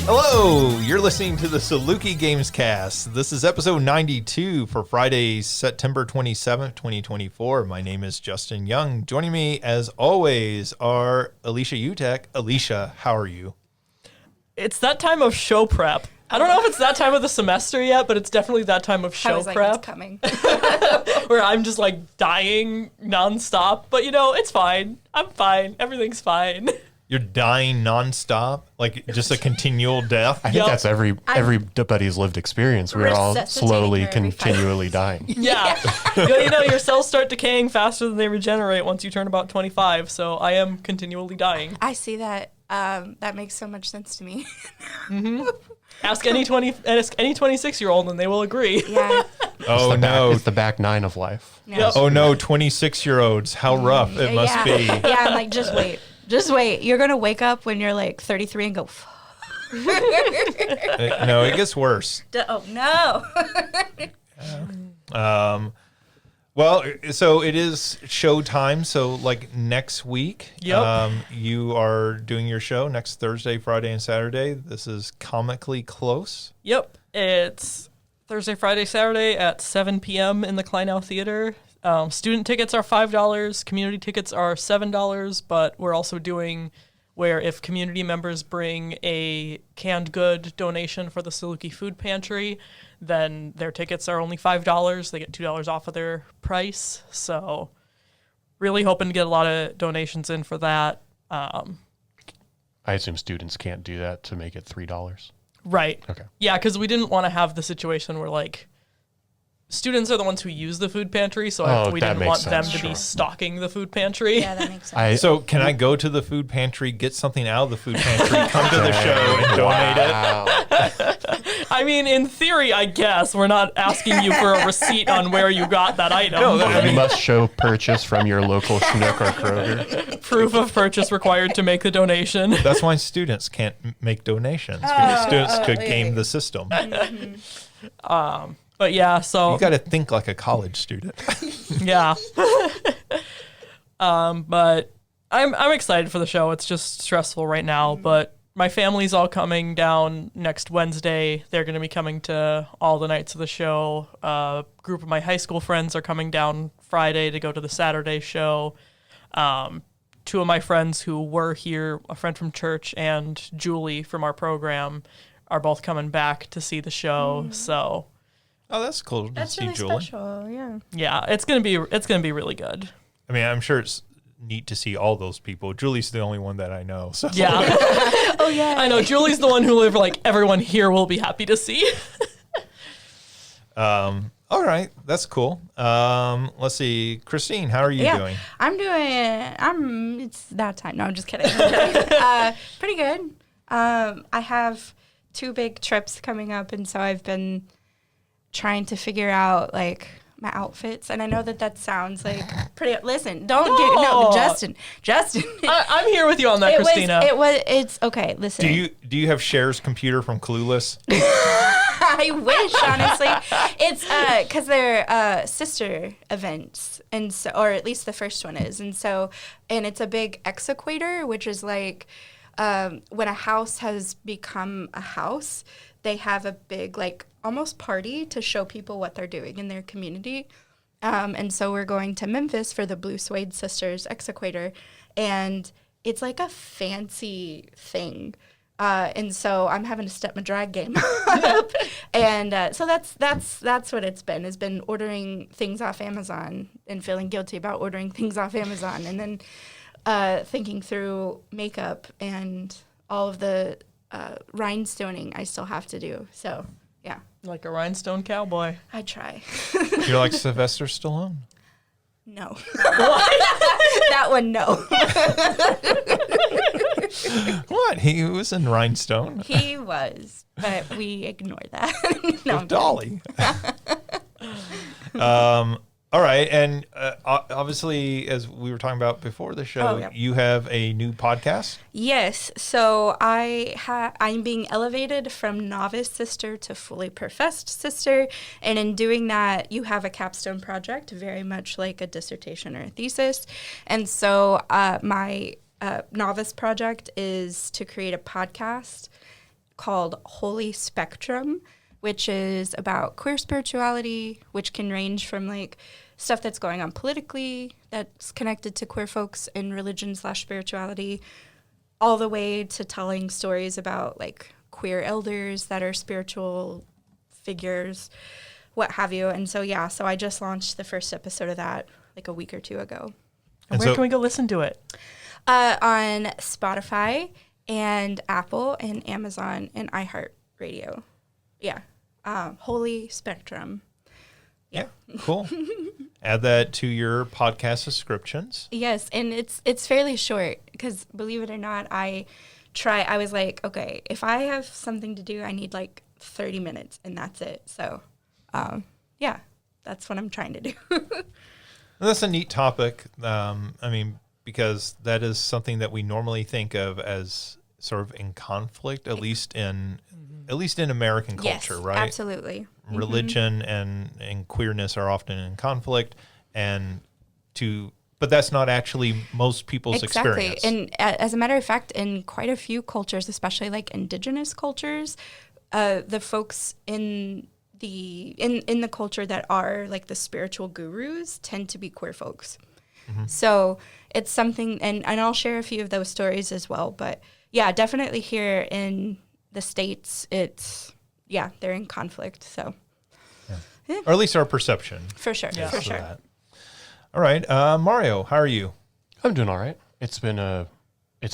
Hello, you're listening to the Saluki Gamescast. This is episode 92 for Friday, September 27th, 2024. My name is Justin Young. Joining me, as always, are Alicia Utecht. Alicia, how are you? It's that time of show prep. I don't know if it's that time of the semester yet, but it's definitely that time of show prep. It's coming. Where I'm just like dying nonstop. But you know, it's fine. I'm fine. Everything's fine. You're dying nonstop? Like just a continual death? I think that's everybody's lived experience. We're all slowly, continually dying. Yeah. You know, your cells start decaying faster than they regenerate once you turn about 25. So I am continually dying. I see that. That makes so much sense to me. Mm-hmm. Ask any 26-year-old and they will agree. Yeah. Oh no. It's the back nine of life. No. Yep. Oh no, 26-year-olds. How rough it must be. Yeah, I'm like, just wait. Just wait. You're going to wake up when you're like 33 and go, No, it gets worse. Oh, no. Well, so it is show time. So like next week, you are doing your show next Thursday, Friday, and Saturday. This is Comically Close. Yep. It's Thursday, Friday, Saturday at 7 p.m. in the Kleinau Theater. Student tickets are $5. Community tickets are $7. But we're also doing where if community members bring a canned good donation for the Saluki Food Pantry, then their tickets are only $5. They get $2 off of their price. So really hoping to get a lot of donations in for that. I assume students can't do that to make it $3. Right. Okay. Yeah, because we didn't want to have the situation where like students are the ones who use the food pantry, so we didn't want them to be stocking the food pantry. Yeah, that makes sense. So can I go to the food pantry, get something out of the food pantry, come to the show, and donate it? I mean, in theory, I guess. We're not asking you for a receipt on where you got that item. No, You must show purchase from your local Schnuck or Kroger. Proof of purchase required to make the donation. That's why students can't make donations, because students could game the system. Mm-hmm. But yeah, so You got to think like a college student. yeah. But I'm excited for the show. It's just stressful right now, but my family's all coming down next Wednesday. They're going to be coming to all the nights of the show. A group of my high school friends are coming down Friday to go to the Saturday show. Two of my friends who were here, a friend from church and Julie from our program, are both coming back to see the show. So Oh, that's cool to see really Julie. special, yeah. yeah, it's gonna be really good. I mean, I'm sure it's neat to see all those people. Julie's the only one that I know. So. Yeah. Oh, yeah. I know. Julie's the one who everyone here will be happy to see. All right. That's cool. Let's see. Christine, how are you doing? It's that time. No, I'm just kidding. Pretty good. I have 2 big trips coming up, and so I've been trying to figure out like my outfits, and I know that sounds like pretty. Listen, Justin. I'm here with you on that, Christina. It's okay. Listen. Do you have Cher's computer from Clueless? I wish, honestly. It's because they're sister events, and so, or at least the first one is, and it's a big exequator, which is like when a house has become a house, they have a big almost party to show people what they're doing in their community. And so we're going to Memphis for the Blue Suede Sisters Exequator, and it's like a fancy thing. And so I'm having to step my drag game up. And so that's what it's been, has been ordering things off Amazon and feeling guilty about ordering things off Amazon, and then thinking through makeup and all of the rhinestoning I still have to do. So, yeah. Like a rhinestone cowboy. I try. You're like Sylvester Stallone. No. That one, no. What? He was in Rhinestone. He was, but we ignore that. No, With Dolly. All right, and obviously, as we were talking about before the show, you have a new podcast? Yes, so I'm being elevated from novice sister to fully professed sister, and in doing that, you have a capstone project, very much like a dissertation or a thesis, and so my novice project is to create a podcast called Holy Spectrum, which is about queer spirituality, which can range from like stuff that's going on politically that's connected to queer folks in religion/spirituality, all the way to telling stories about like queer elders that are spiritual figures, what have you. And so, yeah, so I just launched the first episode of that like a week or two ago. And where can we go listen to it? On Spotify and Apple and Amazon and iHeartRadio. Yeah. Holy Spectrum. Yeah, cool. Add that to your podcast subscriptions. Yes, and it's fairly short because, believe it or not, I was like, okay, if I have something to do, I need like 30 minutes, and that's it. So, yeah, that's what I'm trying to do. That's a neat topic. Because that is something that we normally think of as sort of in conflict, at least in American culture, yes, right? Absolutely. Religion and queerness are often in conflict, but that's not actually most people's experience. And as a matter of fact, in quite a few cultures, especially like indigenous cultures, the folks in the culture that are like the spiritual gurus tend to be queer folks. Mm-hmm. So it's something, and I'll share a few of those stories as well. But yeah, definitely here in the States, they're in conflict. So, yeah. Or at least our perception. For sure, yeah. for sure. That. All right, Mario, how are you? I'm doing all right. It's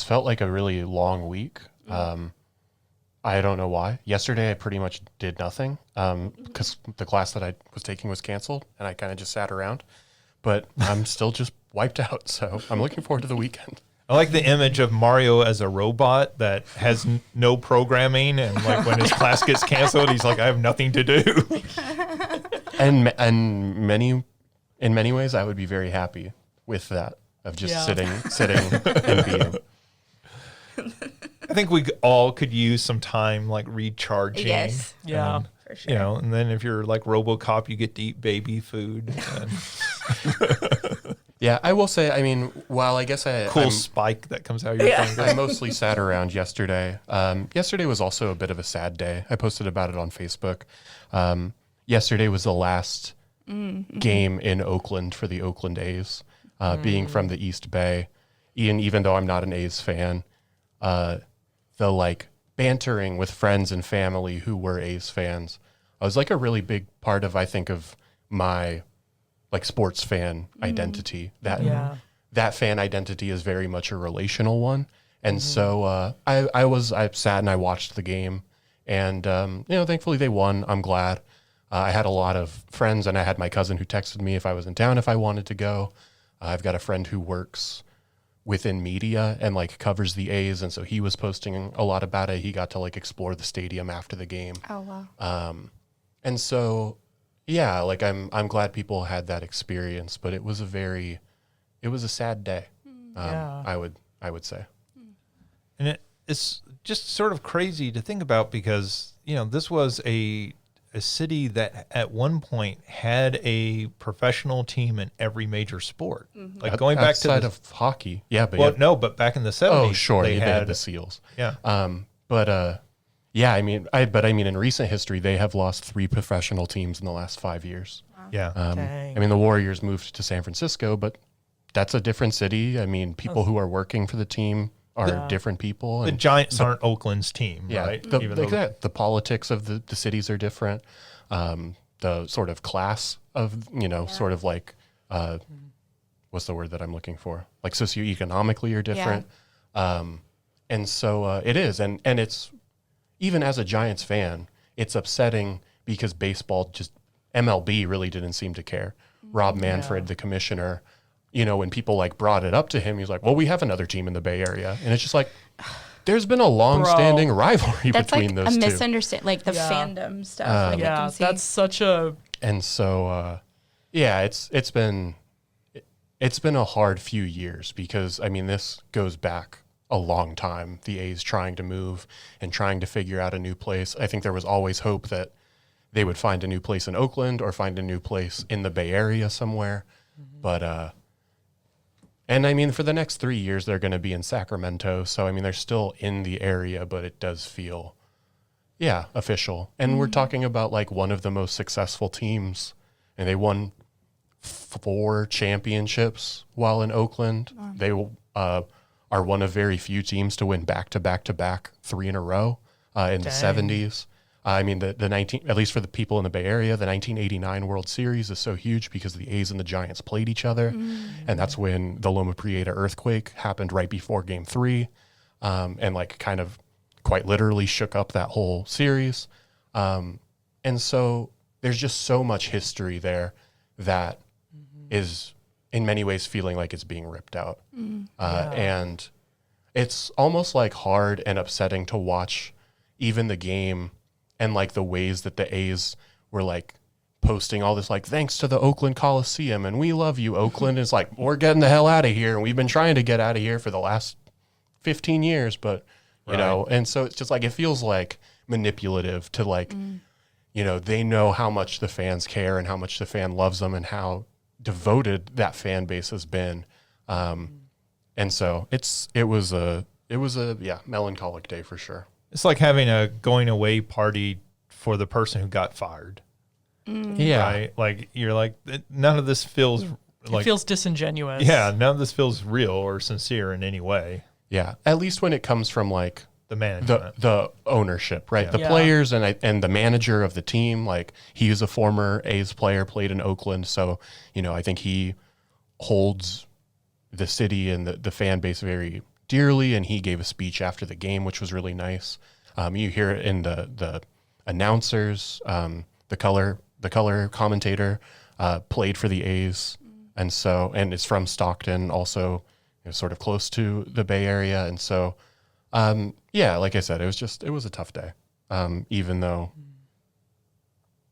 felt like a really long week. I don't know why. Yesterday, I pretty much did nothing because the class that I was taking was canceled, and I kind of just sat around. But I'm still just wiped out, so I'm looking forward to the weekend. I like the image of Mario as a robot that has no programming, and like when his class gets canceled, he's like, I have nothing to do. And in many ways, I would be very happy with that, of just sitting and being. I think we all could use some time like recharging. Yes. Yeah. For sure. And then if you're like RoboCop, you get to eat baby food. Yeah, I will say, while I guess I'm spike that comes out of your finger. I mostly sat around yesterday. Yesterday was also a bit of a sad day. I posted about it on Facebook. Yesterday was the last game in Oakland for the Oakland A's. Being from the East Bay, even though I'm not an A's fan, the like bantering with friends and family who were A's fans, I was like a really big part of, I think, of my like sports fan identity. That fan identity is very much a relational one. And so I sat and I watched the game, and thankfully they won. I'm glad. I had a lot of friends, and I had my cousin who texted me if I was in town if I wanted to go. I've got a friend who works within media and like covers the A's, and so he was posting a lot about it. He got to like explore the stadium after the game. Oh wow. And so yeah, like I'm glad people had that experience, but it was a sad day. I would say. And it's just sort of crazy to think about because, this was a city that at one point had a professional team in every major sport. Mm-hmm. Like going back to outside of hockey. Yeah, but but back in the 70s. Oh, sure. They had the Seals. Yeah. In recent history, they have lost 3 professional teams in the last 5 years. Wow. Yeah. The Warriors moved to San Francisco, but that's a different city. People who are working for the team are different people. The Giants aren't Oakland's team, right? The politics of the cities are different. The sort of class of, sort of like, what's the word that I'm looking for? Like socioeconomically are different. Yeah. And so it is. And it's, even as a Giants fan, it's upsetting because baseball MLB really didn't seem to care. Rob Manfred, the commissioner, when people like brought it up to him, he was like, well, we have another team in the Bay Area. And it's just like, there's been a long-standing rivalry between those two. That's like a misunderstanding, like the fandom stuff. That's such a... And so, it's been a hard few years because, this goes back a long time. The A's trying to move and trying to figure out a new place. I think there was always hope that they would find a new place in Oakland or find a new place in the Bay Area somewhere. Mm-hmm. But, for the next 3 years, they're going to be in Sacramento. So, they're still in the area, but it does feel Yeah, official. And we're talking about like one of the most successful teams, and they won 4 championships while in Oakland. They are one of very few teams to win back-to-back 3 in a row in the 70s. I mean, at least for the people in the Bay Area, the 1989 World Series is so huge because the A's and the Giants played each other, and that's when the Loma Prieta earthquake happened right before Game 3, and like kind of quite literally shook up that whole series. And so there's just so much history there that is in many ways feeling like it's being ripped out. And it's almost like hard and upsetting to watch even the game and like the ways that the A's were like posting all this, like, thanks to the Oakland Coliseum and we love you, Oakland. It's like, we're getting the hell out of here. And we've been trying to get out of here for the last 15 years, but you know, and so it's just like, it feels like manipulative to like, you know, they know how much the fans care and how much the fan loves them and how devoted that fan base has been. And so it was a melancholic day for sure. It's like having a going away party for the person who got fired. Yeah. Right? Like, you're like, none of this feels like, it feels disingenuous. yeah, none of this feels real or sincere in any way. Yeah. At least when it comes from like The management. the ownership, right? Yeah. The Yeah. players and the manager of the team, like he is a former A's player, played in Oakland. So, you know, I think he holds the city and the fan base very dearly. And he gave a speech after the game, which was really nice. You hear it in the announcers, the color commentator played for the A's. And so, and it's from Stockton, also, you know, sort of close to the Bay Area. And so, yeah, like I said, it was a tough day. Even though,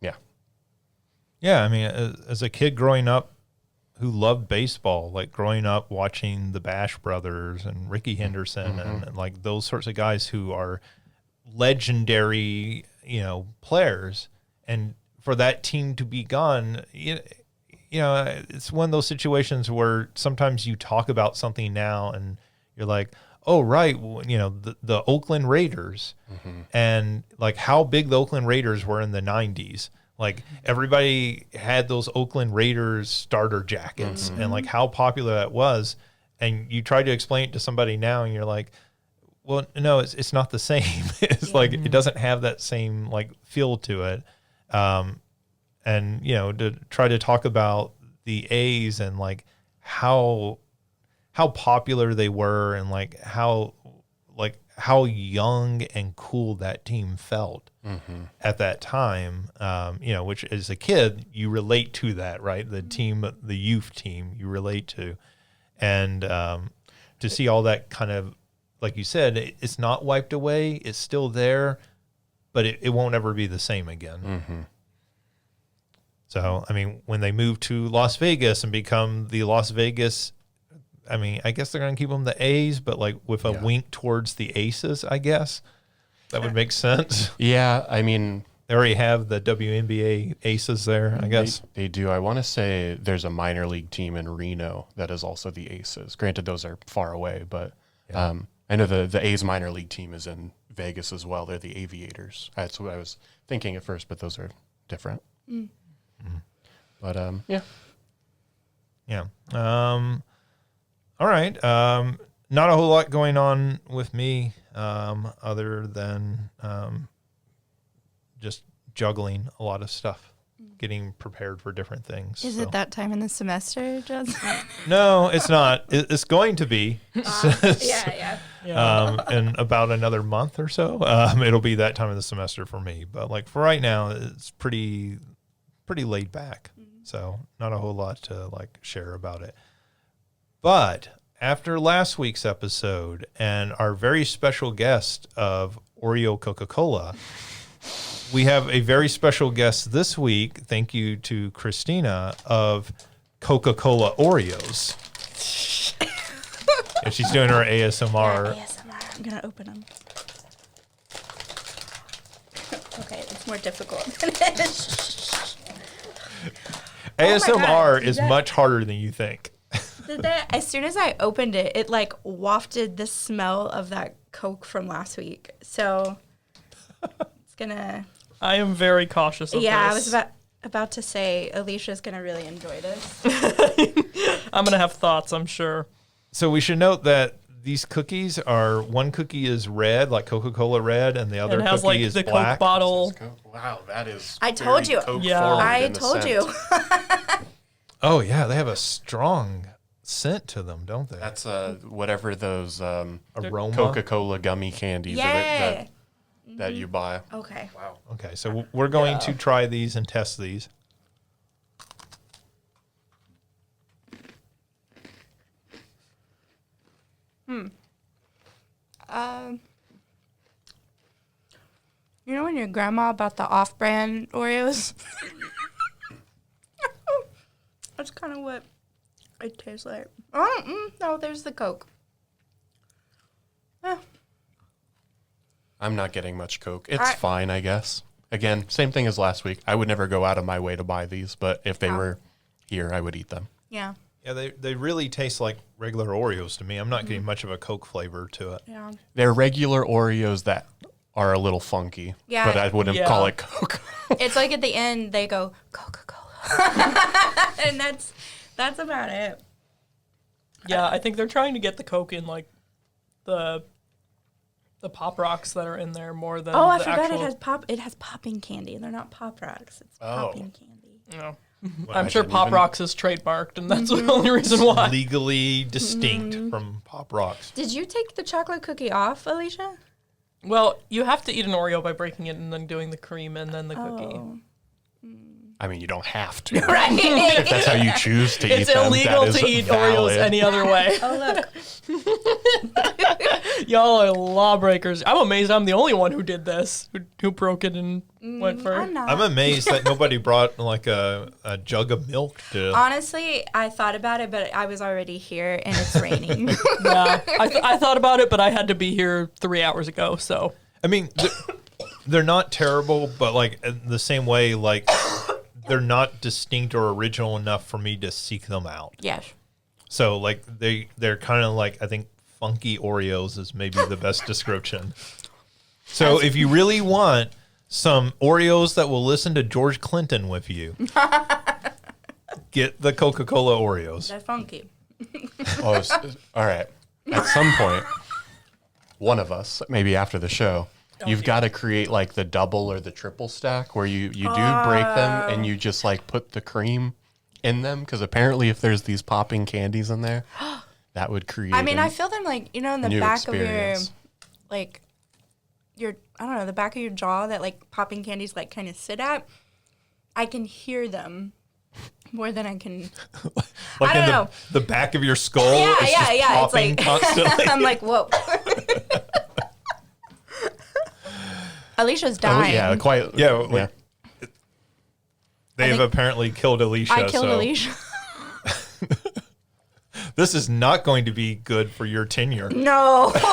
yeah. Yeah, I mean, as a kid growing up who loved baseball, like growing up watching the Bash Brothers and Ricky Henderson and like those sorts of guys who are legendary, you know, players, and for that team to be gone, you know, it's one of those situations where sometimes you talk about something now and you're like, oh, right, well, you know, the Oakland Raiders and like how big the Oakland Raiders were in the 90s. Like everybody had those Oakland Raiders starter jackets and like how popular that was. And you try to explain it to somebody now and you're like, well, no, it's not the same. It's like, it doesn't have that same like feel to it. And, you know, to try to talk about the A's and like how popular they were and like how young and cool that team felt at that time, you know, which as a kid, you relate to that, right? The team, the youth team you relate to. And to see all that kind of, like you said, it's not wiped away. It's still there, but it won't ever be the same again. So, I mean, when they move to Las Vegas and become the Las Vegas, I mean, I guess they're going to keep them the A's, but like with a wink towards the Aces, I guess. That would make sense. Yeah, I mean, They already have the WNBA Aces there, I guess. They do. I want to say there's a minor league team in Reno that is also the Aces. Granted, those are far away, but I know the A's minor league team is in Vegas as well. They're the Aviators. That's what I was thinking at first, but those are different. But yeah. Yeah. All right. Not a whole lot going on with me other than just juggling a lot of stuff, getting prepared for different things. Is it that time in the semester, Justin? No, it's not. It's going to be. Yeah. In about another month or so. It'll be that time of the semester for me. But like for right now, it's pretty laid back. So not a whole lot to like share about it. But after last week's episode and our very special guest of Oreo Coca-Cola, we have a very special guest this week. Thank you to Christina of Coca-Cola Oreos. And she's doing her ASMR. ASMR. I'm going to open them. Okay, it's more difficult than it is. ASMR is Did that- much harder than you think. As soon as I opened it, it like wafted the smell of that Coke from last week. So it's gonna. I am very cautious of Yeah, this. I was about to say Alicia's gonna really enjoy this. I'm going to have thoughts, I'm sure. So we should note that these cookies are, one cookie is red, like Coca-Cola red, and the other It has cookie like is the black. Coke bottle. Wow, that is. I told very you. Coke Yeah. forward I in the told scent. you. Oh yeah, they have a strong scent to them, don't they? That's whatever those Aroma. Coca-Cola gummy candies Yeah. that you buy. Okay. Wow. Okay, so we're going to try these and test these. You know when your grandma bought the off-brand Oreos? That's kind of what it tastes like. Oh, no, there's the Coke. I'm not getting much Coke. It's fine, I guess. Again, same thing as last week. I would never go out of my way to buy these, but if they were here, I would eat them. Yeah. Yeah, they really taste like regular Oreos to me. I'm not getting much of a Coke flavor to it. Yeah. They're regular Oreos that are a little funky, Yeah. but I wouldn't Yeah. call it Coke. It's like at the end they go Coca-Cola, and that's about it. Yeah, I think they're trying to get the Coke in like the Pop Rocks that are in there more than Oh, I the forgot actual... it has popping candy. They're not Pop Rocks. It's Oh. popping candy. No. Well, I'm I sure didn't Pop even- Rocks is trademarked, and that's the only reason why. Legally distinct from Pop Rocks. Did you take the chocolate cookie off, Alicia? Well, you have to eat an Oreo by breaking it and then doing the cream and then the cookie. Oh. I mean, you don't have to. Right. If that's how you choose to eat It's them, illegal that is to eat valid. Oreos any other way. Oh, look. Y'all are lawbreakers. I'm amazed I'm the only one who did this, who broke it and went for I'm it. not. I'm amazed that nobody brought like a jug of milk to. Honestly, I thought about it, but I was already here and it's raining. Yeah, I thought about it, but I had to be here 3 hours ago, so. I mean, they're not terrible, but like in the same way, like they're not distinct or original enough for me to seek them out. Yes. So like they're kind of like, I think funky Oreos is maybe the best description. So if you really want some Oreos that will listen to George Clinton with you, get the Coca-Cola Oreos. They're funky. Oh, all right. At some point, one of us, maybe after the show, you've got to create like the double or the triple stack where you do break them and you just like put the cream in them, because apparently if there's these popping candies in there, that would create. I mean, I feel them like, you know, in the new back of experience. your, I don't know, the back of your jaw that like popping candies like kind of sit at. I can hear them more than I can. Like I don't know. The back of your skull Yeah, is yeah, just yeah. It's popping like constantly. I'm like, whoa. Alicia's Oh, dying. yeah, quite. Yeah, like, they have apparently killed Alicia. I killed so Alicia. this is not going to be good for your tenure. No. But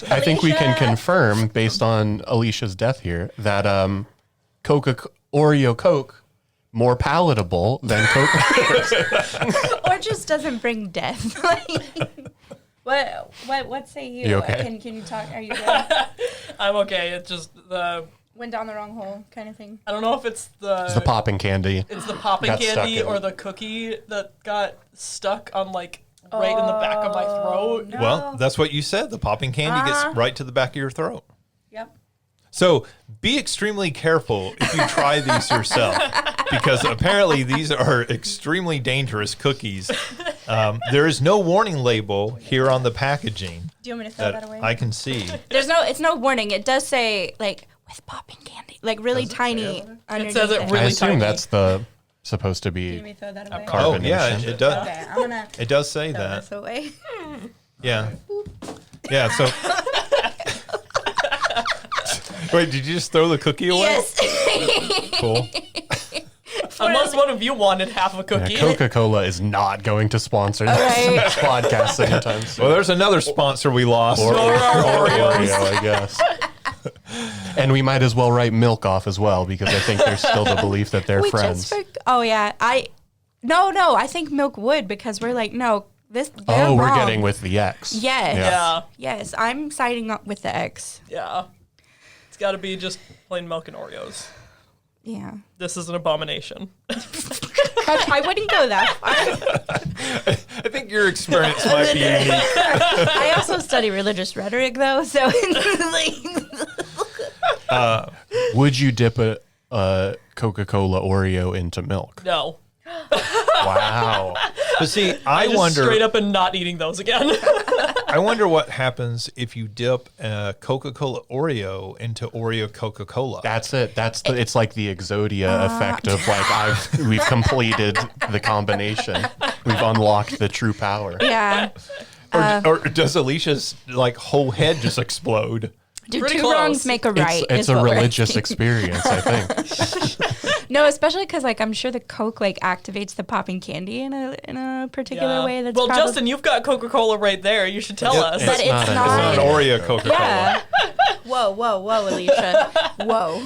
I think we can Alicia. confirm, based on Alicia's death here, that Oreo Coke more palatable than Coke. Or just doesn't bring death. What say you? You okay? Can you talk? Are you good? I'm okay. It's just Went down the wrong hole kind of thing. I don't know if it's It's the popping candy. It's the popping Got stuck candy in or it. the cookie that got stuck on like right in the back of my throat. No. Well, that's what you said. The popping candy Uh-huh. gets right to the back of your throat. Yep. So be extremely careful if you try these yourself, because apparently these are extremely dangerous cookies. There is no warning label here on the packaging Do you want me to throw that that away? I can see. It's no warning. It does say like with popping candy, like really tiny. Underneath says it I really assume tiny. that's supposed to Can you be. me throw that away? Oh yeah, Carbonation. it does. Okay, I'm gonna It does say throw that. this away. Yeah. Yeah. So. Wait, did you just throw the cookie away? Yes. Cool. Unless one of you wanted half a cookie. Coca-Cola is not going to sponsor this Right. podcast anytime soon. Well, there's another sponsor we lost. Or our Oreo, I guess. And we might as well write milk off as well, because I think there's still the belief that they're friends. Oh yeah, no, I think milk would, because we're like, no, they're We're wrong. getting with the X. Yes. Yeah. Yes, I'm siding up with the X. Yeah. got to be just plain milk and Oreos. Yeah. This is an abomination. I wouldn't go that far. I think your experience might be unique. I also study religious rhetoric, though, so Would you dip a Coca-Cola Oreo into milk? No. Wow. But see, I Just wonder. straight up and not eating those again. I wonder what happens if you dip a Coca-Cola Oreo into Oreo Coca-Cola. That's it. It's like the Exodia effect of like we've completed the combination. We've unlocked the true power. yeah. Or does Alicia's like whole head just explode? Do Pretty two close. wrongs make a right? It's is a what we're religious asking. experience, I think. No, especially because like I'm sure the Coke like activates the popping candy in a particular way. That's well, probably, Justin, you've got Coca-Cola right there. You should tell us. but it's not It's an not an not. Oreo Coca-Cola. Yeah. Whoa, Alicia. Whoa.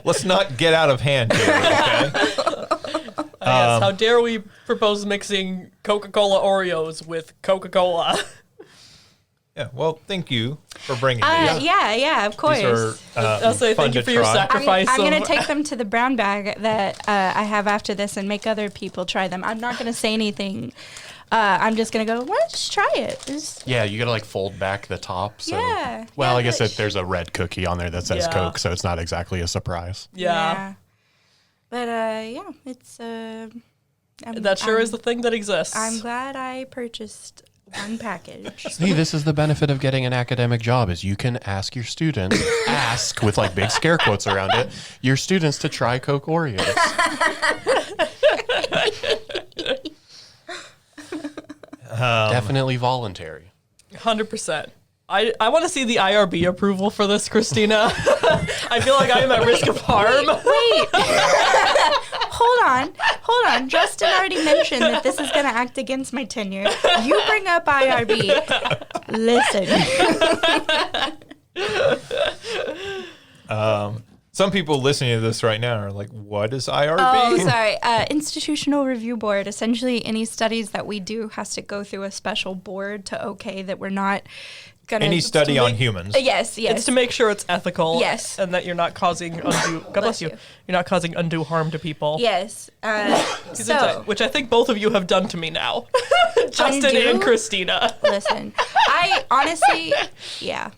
Let's not get out of hand here, okay? Yes, how dare we propose mixing Coca-Cola Oreos with Coca-Cola? Yeah, well, thank you for bringing these. Yeah, of course. These are I'll say fun thank you to for your try. sacrifice. I'm going of- to take them to the brown bag that I have after this and make other people try them. I'm not going to say anything. I'm just going to go, well, just try it. Just, Yeah, you gotta like fold back the top. So. Yeah. Well, Yeah, I guess but- there's a red cookie on there that says Yeah. Coke, so it's not exactly a surprise. Yeah. But yeah, it's. That sure is the thing that exists. I'm glad I purchased one package. See, this is the benefit of getting an academic job is you can ask your students, ask with like big scare quotes around it, your students to try Coke Oreos. Definitely voluntary. 100%. I want to see the IRB approval for this, Christina. I feel like I am at risk of harm. Wait. Hold on. Justin already mentioned that this is going to act against my tenure. You bring up IRB. Listen. Some people listening to this right now are like, what is IRB? Oh, sorry. Institutional Review Board. Essentially, any studies that we do has to go through a special board to okay that we're not going to... Any study on humans. Yes. It's to make sure it's ethical. Yes. And that you're not causing undue... God bless you. you. You're not causing undue harm to people. Yes. So, Which I think both of you have done to me now. Justin Undue? and Christina. listen. I honestly... Yeah.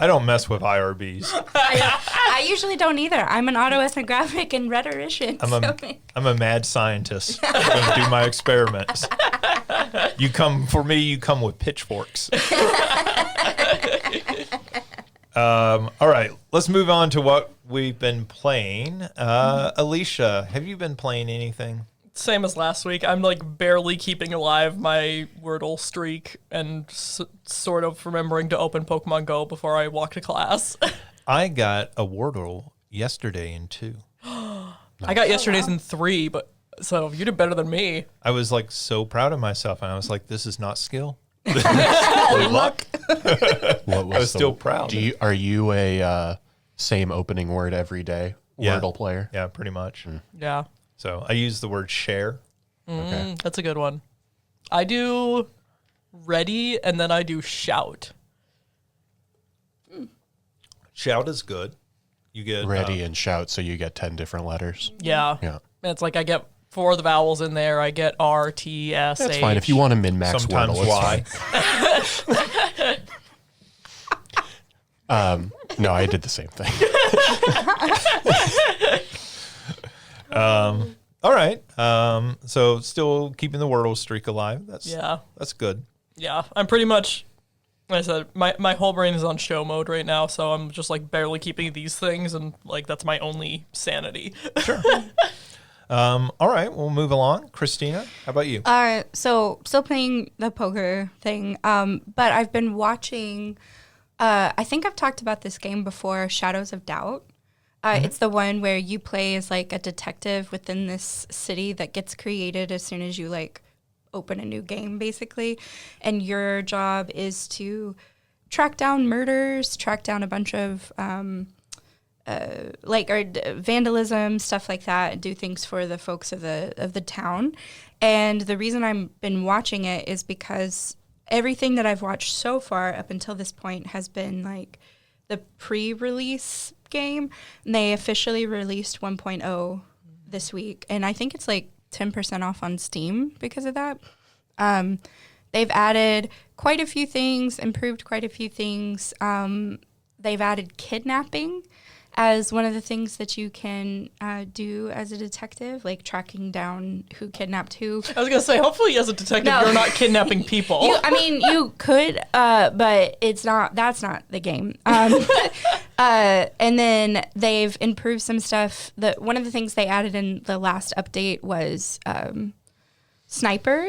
I don't mess with IRBs. I usually don't either. I'm an autoethnographic and rhetorician. I'm a mad scientist. I'm going to do my experiments. You come with pitchforks. All right, let's move on to what we've been playing. Alicia, have you been playing anything? Same as last week. I'm like barely keeping alive my Wordle streak and sort of remembering to open Pokemon Go before I walk to class. I got a Wordle yesterday in 2. I got yesterday's in 3, but so you did better than me. I was like so proud of myself, and I was like, "This is not skill. This is luck." What was I was still proud. Are you a same opening word every day Wordle player? Yeah, pretty much. Yeah. So I use the word share. Okay. That's a good one. I do ready and then I do shout. Shout is good. You get Ready and shout, so you get 10 different letters. Yeah. Yeah. It's like I get 4 of the vowels in there. I get R, T, S, That's H. fine. If you want to min-max sometimes Wordle, it's Y. fine. No, I did the same thing. All right. So still keeping the Wordle streak alive. That's good. Yeah. I'm pretty much, like I said, my whole brain is on show mode right now, so I'm just like barely keeping these things, and like that's my only sanity. Sure. All right, we'll move along. Christina, how about you? So still playing the poker thing, but I've been watching, I think I've talked about this game before, Shadows of Doubt. It's the one where you play as like a detective within this city that gets created as soon as you like open a new game, basically. And your job is to track down murders, track down a bunch of vandalism, stuff like that, do things for the folks of the town. And the reason I've been watching it is because everything that I've watched so far up until this point has been like the pre-release game. And they officially released 1.0 this week. And I think it's like 10% off on Steam because of that. They've added quite a few things, improved quite a few things. They've added kidnapping as one of the things that you can do as a detective, like tracking down who kidnapped who. I was going to say, hopefully as a detective, you're not kidnapping people. You could, but it's not. That's not the game. And then they've improved some stuff. One of the things they added in the last update was sniper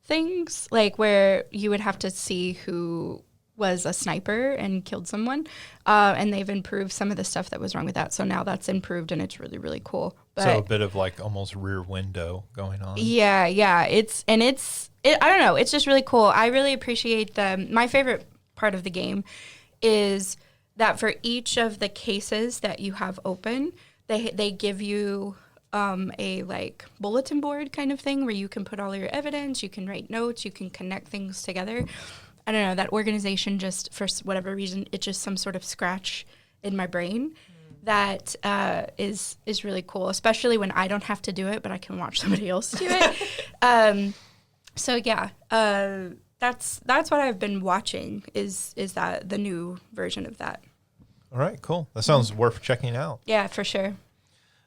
things, like where you would have to see who was a sniper and killed someone. And they've improved some of the stuff that was wrong with that. So now that's improved and it's really, really cool. But so a bit of like almost Rear Window going on. Yeah. I don't know. It's just really cool. I really appreciate my favorite part of the game is that for each of the cases that you have open, they give you a like bulletin board kind of thing where you can put all your evidence, you can write notes, you can connect things together. I don't know, that organization just, for whatever reason, it's just some sort of scratch in my brain that is really cool, especially when I don't have to do it, but I can watch somebody else do it. So yeah, that's what I've been watching is that the new version of that. All right, cool. That sounds worth checking out. Yeah, for sure.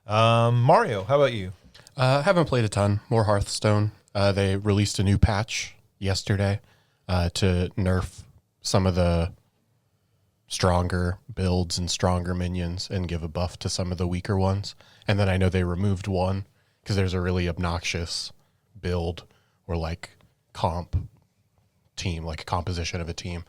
Mario, how about you? Haven't played a ton. More Hearthstone. They released a new patch yesterday to nerf some of the stronger builds and stronger minions and give a buff to some of the weaker ones. And then I know they removed one because there's a really obnoxious build or like comp team, like a composition of a team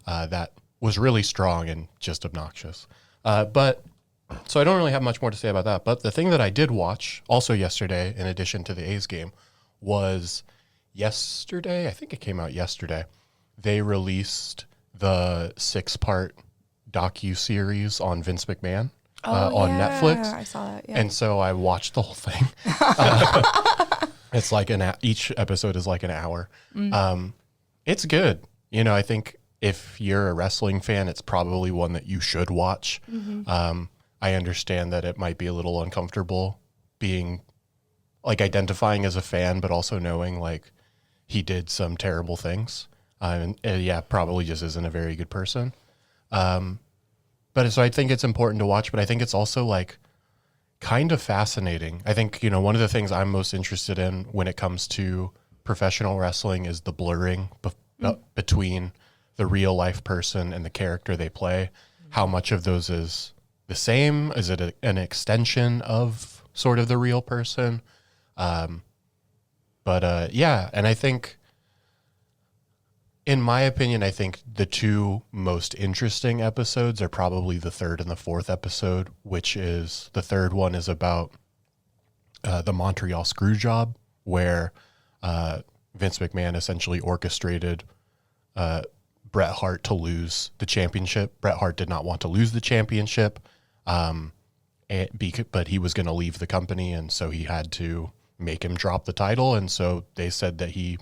that was really strong and just obnoxious. So I don't really have much more to say about that. But the thing that I did watch also yesterday, in addition to the A's game, was yesterday. I think it came out yesterday. They released the 6-part docu-series on Vince McMahon on Netflix. I saw that, yeah. And so I watched the whole thing. It's like each episode is like an hour. It's good. I think if you're a wrestling fan, it's probably one that you should watch. I understand that it might be a little uncomfortable being like identifying as a fan, but also knowing like he did some terrible things. And probably just isn't a very good person. But so I think it's important to watch, but I think it's also like kind of fascinating. I think, one of the things I'm most interested in when it comes to professional wrestling is the blurring between the real life person and the character they play. How much of those is the same? Is it an extension of sort of the real person? And I think, in my opinion, I think the two most interesting episodes are probably the third and the fourth episode, which is the third one is about the Montreal Screwjob, where Vince McMahon essentially orchestrated Bret Hart to lose the championship. Bret Hart did not want to lose the championship, but he was going to leave the company, and so he had to make him drop the title. And so they said that he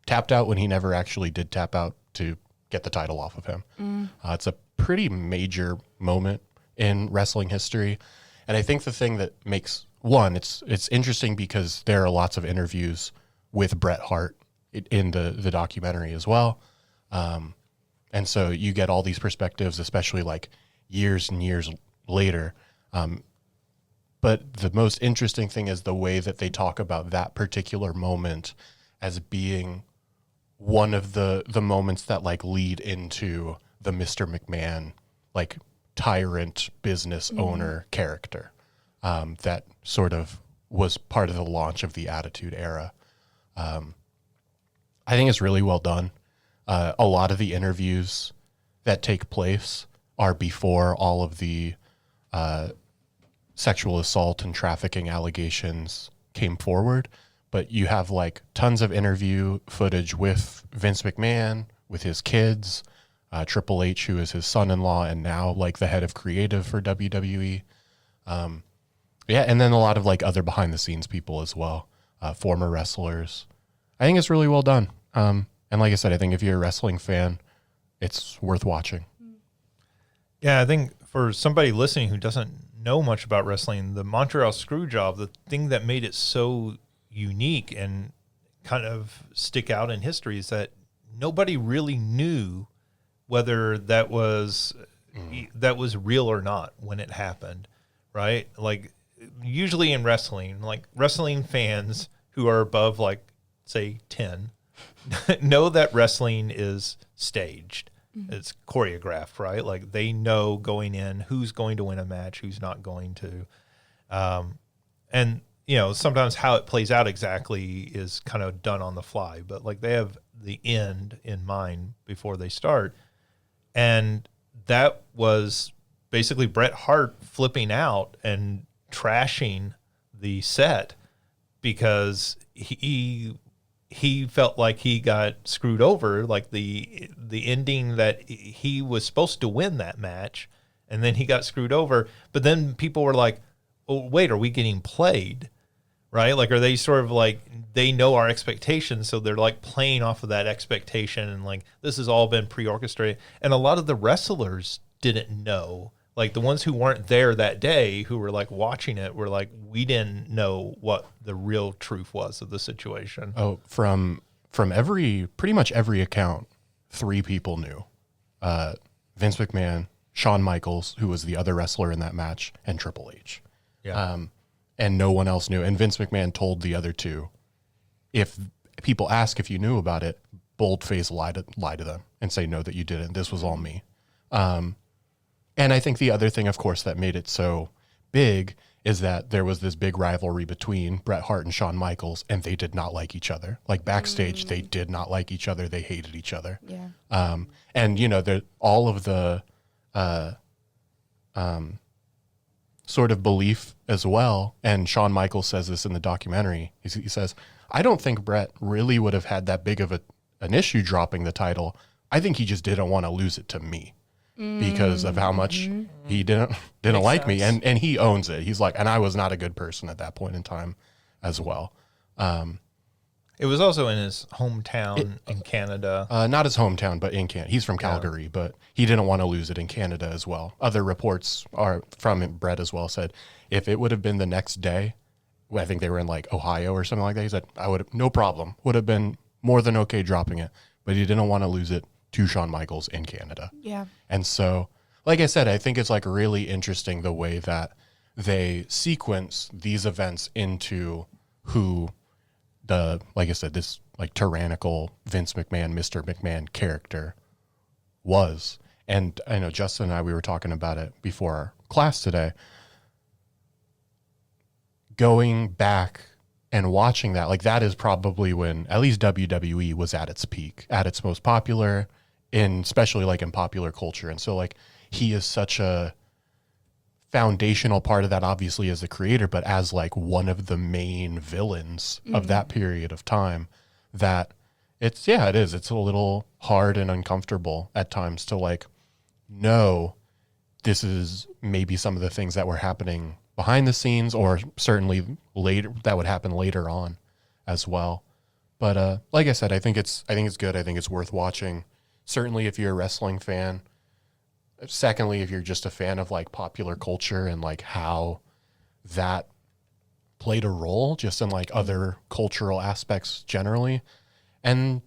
tapped out when he never actually did tap out to get the title off of him. It's a pretty major moment in wrestling history. And I think the thing that makes it's interesting because there are lots of interviews with Bret Hart in the documentary as well. And so you get all these perspectives, especially like years and years later. But the most interesting thing is the way that they talk about that particular moment as being one of the moments that like lead into the Mr. McMahon, like tyrant business owner character, that sort of was part of the launch of the Attitude Era. I think it's really well done. A lot of the interviews that take place are before all of the sexual assault and trafficking allegations came forward. But you have like tons of interview footage with Vince McMahon, with his kids, Triple H, who is his son-in-law and now like the head of creative for WWE. And then a lot of like other behind the scenes people as well, former wrestlers. I think it's really well done. And like I said, I think if you're a wrestling fan, it's worth watching. Yeah, I think for somebody listening who doesn't know much about wrestling, the Montreal Screwjob, the thing that made it so unique and kind of stick out in history is that nobody really knew whether that was real or not when it happened, right? Like usually in wrestling, like wrestling fans who are above like say 10 know that wrestling is staged. It's choreographed, right? Like they know going in who's going to win a match, who's not going to. And, you know, sometimes how it plays out exactly is kind of done on the fly, but like they have the end in mind before they start. And that was basically Bret Hart flipping out and trashing the set because he felt like he got screwed over, like the ending that he was supposed to win that match, and then he got screwed over. But then people were like, oh, wait, are we getting played? Right? Like, are they sort of like, they know our expectations, so they're like playing off of that expectation, and like, this has all been pre-orchestrated. And a lot of the wrestlers didn't know. Like the ones who weren't there that day, who were like watching it, were like, we didn't know what the real truth was of the situation. Oh, from pretty much every account, 3 people knew. Vince McMahon, Shawn Michaels, who was the other wrestler in that match, and Triple H. Yeah. And no one else knew. And Vince McMahon told the other 2, if people ask if you knew about it, boldface lie to them and say no, that you didn't. This was all me. And I think the other thing, of course, that made it so big is that there was this big rivalry between Bret Hart and Shawn Michaels, and they did not like each other. Like backstage, they did not like each other. They hated each other. Yeah. And, you know, all of the sort of belief as well, and Shawn Michaels says this in the documentary, he says, I don't think Bret really would have had that big of an issue dropping the title. I think he just didn't want to lose it to me. Because of how much he didn't like me, and he owns it. He's like, and I was not a good person at that point in time, as well. It was also in his hometown in Canada. Not his hometown, but in Canada. He's from Calgary, but he didn't want to lose it in Canada as well. Other reports are from Brett as well said if it would have been the next day, I think they were in like Ohio or something like that. He said I would have no problem, would have been more than okay dropping it, but he didn't want to lose it to Shawn Michaels in Canada. Yeah. And so, like I said, I think it's like really interesting the way that they sequence these events into who like I said, this like tyrannical Vince McMahon, Mr. McMahon character was. And I know Justin and I, we were talking about it before our class today. Going back and watching that, like that is probably when at least WWE was at its peak, at its most popular, especially like in popular culture. And so like he is such a foundational part of that, obviously as the creator, but as like one of the main villains of that period of time, that it is. It's a little hard and uncomfortable at times to like know this is maybe some of the things that were happening behind the scenes, or certainly later that would happen later on as well. But like I said, I think it's good. I think it's worth watching. Certainly if you're a wrestling fan. Secondly, if you're just a fan of like popular culture and like how that played a role just in like other cultural aspects generally. And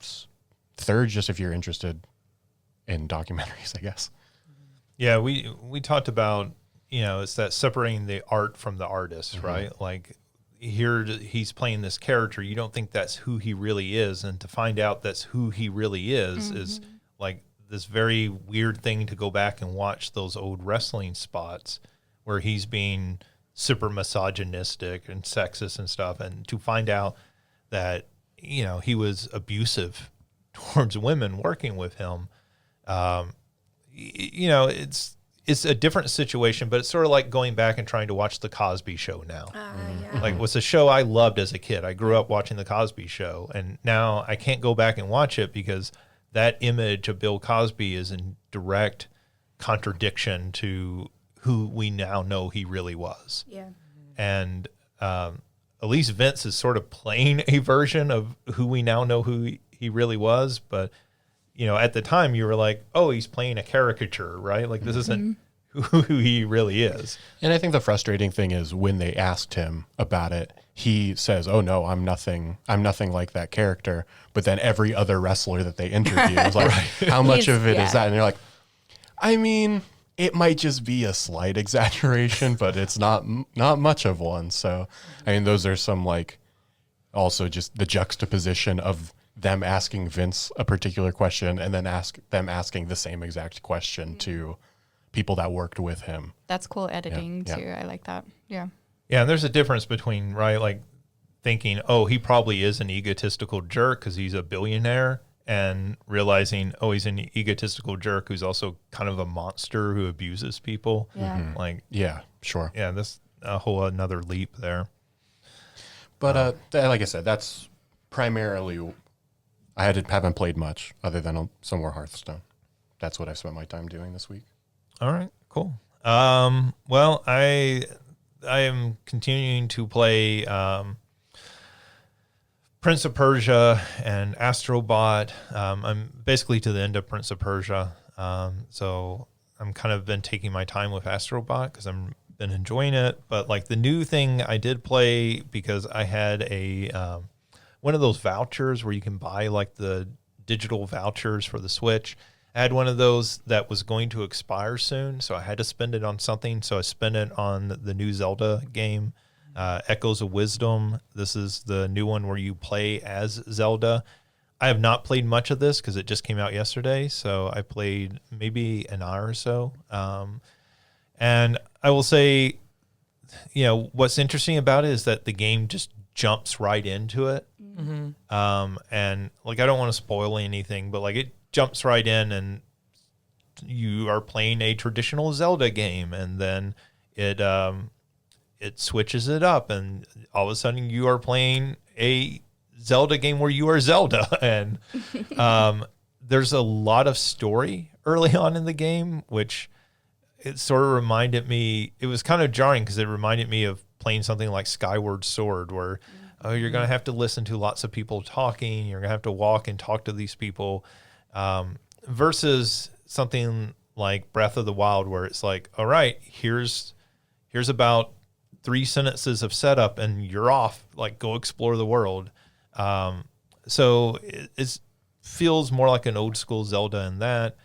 third, just if you're interested in documentaries, I guess. Yeah, we talked about, you know, it's that separating the art from the artist, right? Like here he's playing this character. You don't think that's who he really is. And to find out that's who he really is like this very weird thing to go back and watch those old wrestling spots where he's being super misogynistic and sexist and stuff. And to find out that, you know, he was abusive towards women working with him, you know, it's a different situation, but it's sort of like going back and trying to watch The Cosby Show now. Yeah. Like, was a show I loved as a kid. I grew up watching The Cosby Show, and now I can't go back and watch it because that image of Bill Cosby is in direct contradiction to who we now know he really was. Yeah. And at least Vince is sort of playing a version of who we now know who he really was. But, at the time you were like, oh, he's playing a caricature, right? Like this isn't who he really is. And I think the frustrating thing is when they asked him about it, he says, "Oh no, I'm nothing like that character." But then every other wrestler that they interview is like, "How much of it is that?" And they're like, "I mean, it might just be a slight exaggeration, but it's not much of one." So, I mean, those are some also just the juxtaposition of them asking Vince a particular question and then them asking the same exact question to people that worked with him. That's cool editing too. I like that. Yeah. Yeah, and there's a difference between, right, like thinking, oh, he probably is an egotistical jerk because he's a billionaire, and realizing, oh, he's an egotistical jerk who's also kind of a monster who abuses people. Yeah. Yeah, sure. Yeah, that's a whole another leap there. But like I said, that's primarily, I haven't played much other than some more Hearthstone. That's what I spent my time doing this week. All right, cool. Well, I am continuing to play Prince of Persia and Astrobot. I'm basically to the end of Prince of Persia. So I'm kind of been taking my time with Astrobot because I'm been enjoying it. But like the new thing I did play because I had a one of those vouchers where you can buy like the digital vouchers for the Switch. I had one of those that was going to expire soon, so I had to spend it on something. So I spent it on the new Zelda game, Echoes of Wisdom. This is the new one where you play as Zelda. I have not played much of this because it just came out yesterday, so I played maybe an hour or so. And I will say, what's interesting about it is that the game just jumps right into it. Mm-hmm. And like I don't want to spoil anything, but like it jumps right in and you are playing a traditional Zelda game, and then it switches it up, and all of a sudden you are playing a Zelda game where you are Zelda. And there's a lot of story early on in the game, which it sort of reminded me, it was kind of jarring because it reminded me of playing something like Skyward Sword, where you're going to have to listen to lots of people talking, you're going to have to walk and talk to these people. Versus something like Breath of the Wild, where it's like, all right, here's about 3 sentences of setup and you're off, like go explore the world. So it feels more like an old school Zelda in that.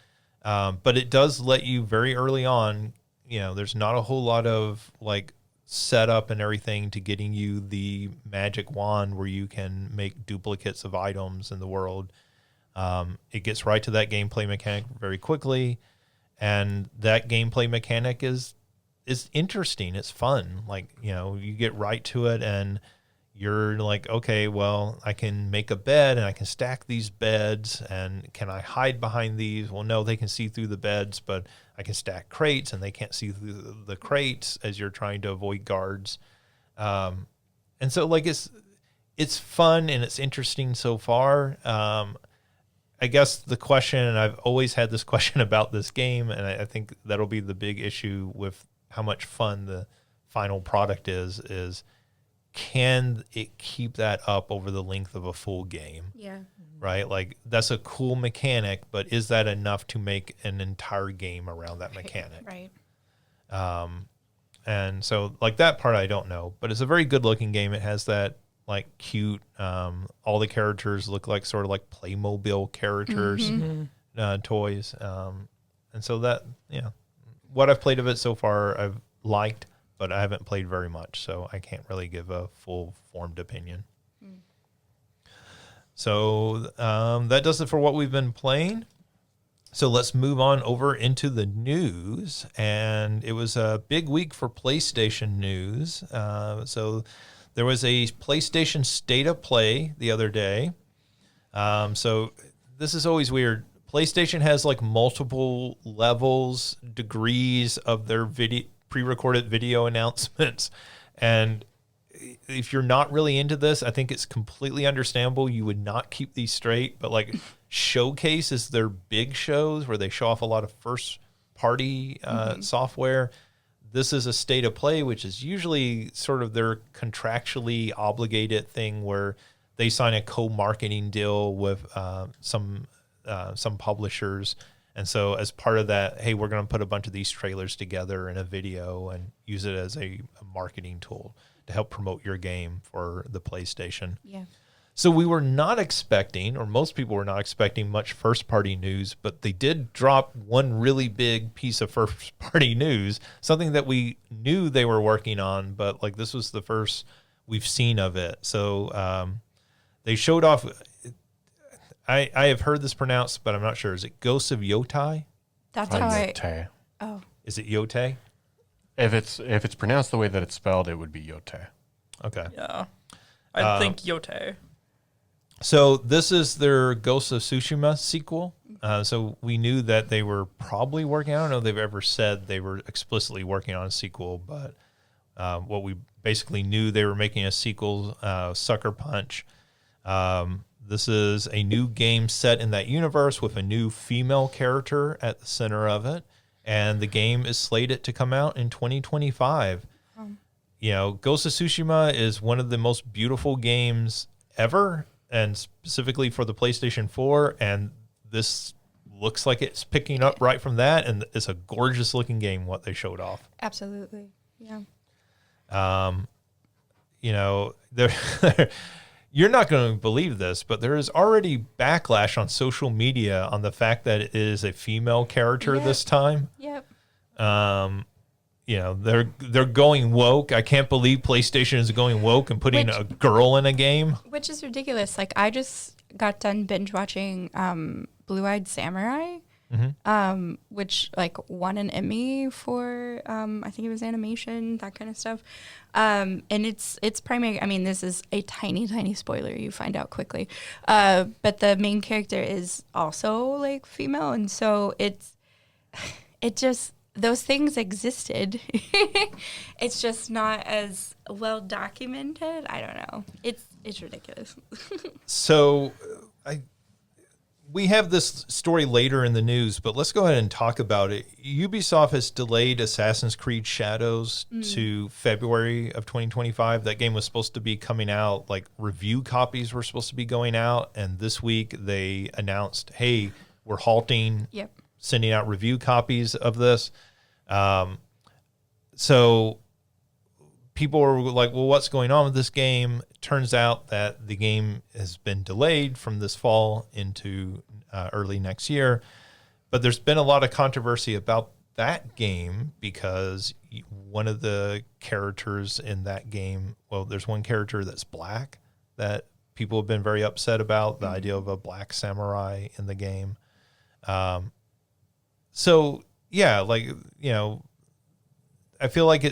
But it does let you very early on, there's not a whole lot of like setup and everything to getting you the magic wand where you can make duplicates of items in the world. It gets right to that gameplay mechanic very quickly, and that gameplay mechanic is interesting. It's fun. Like, you get right to it and you're like, okay, well, I can make a bed and I can stack these beds, and can I hide behind these? Well, no, they can see through the beds, but I can stack crates and they can't see through the crates as you're trying to avoid guards. And so like it's fun and it's interesting so far. I guess the question, and I've always had this question about this game, and I think that'll be the big issue with how much fun the final product is can it keep that up over the length of a full game? Yeah. Right? Like, that's a cool mechanic, but is that enough to make an entire game around that mechanic? Right. And so, like, that part I don't know, but it's a very good-looking game. It has that like cute, all the characters look like sort of like Playmobil characters, toys. And so that, what I've played of it so far, I've liked, but I haven't played very much, so I can't really give a full formed opinion. So that does it for what we've been playing. So let's move on over into the news. And it was a big week for PlayStation news. So there was a PlayStation State of Play the other day. So this is always weird. PlayStation has like multiple levels, degrees of their pre-recorded video announcements. And if you're not really into this, I think it's completely understandable. You would not keep these straight. But like Showcase is their big shows where they show off a lot of first-party software. This is a State of Play, which is usually sort of their contractually obligated thing where they sign a co-marketing deal with some publishers. And so as part of that, hey, we're going to put a bunch of these trailers together in a video and use it as a marketing tool to help promote your game for the PlayStation. Yeah. So we were not expecting, or most people were not expecting much first-party news, but they did drop one really big piece of first-party news, something that we knew they were working on, but like this was the first we've seen of it. So they showed off. I have heard this pronounced, but I'm not sure. Is it Ghost of Yotei? That's how I. Yotei. Oh. Is it Yotei? If it's pronounced the way that it's spelled, it would be Yotei. Okay. Yeah. I think Yotei. So this is their Ghost of Tsushima sequel. So we knew that they were probably working. I don't know if they've ever said they were explicitly working on a sequel, but what we basically knew, they were making a sequel, Sucker Punch. This is a new game set in that universe with a new female character at the center of it. And the game is slated to come out in 2025. You know, Ghost of Tsushima is one of the most beautiful games ever, and specifically for the PlayStation 4. And this looks like it's picking up right from that. And it's a gorgeous looking game, what they showed off. Absolutely. Yeah. You know, you're not going to believe this, but there is already backlash on social media on the fact that it is a female character this time. Yep. You know, they're going woke. I can't believe PlayStation is going woke and putting a girl in a game. Which is ridiculous. Like, I just got done binge watching Blue-Eyed Samurai, which like won an Emmy for I think it was animation, that kind of stuff. And it's primary. I mean, this is a tiny spoiler. You find out quickly. But the main character is also like female, and so it just, those things existed. It's just not as well documented. I don't know. It's ridiculous. So we have this story later in the news, but let's go ahead and talk about it. Ubisoft has delayed Assassin's Creed Shadows to February of 2025. That game was supposed to be coming out, like review copies were supposed to be going out. And this week they announced, hey, we're halting sending out review copies of this. So people were like, well, what's going on with this game? Turns out that the game has been delayed from this fall into early next year. But there's been a lot of controversy about that game because one of the characters in that game, well, there's one character that's black that people have been very upset about, the idea of a black samurai in the game. So yeah, like, you know, I feel like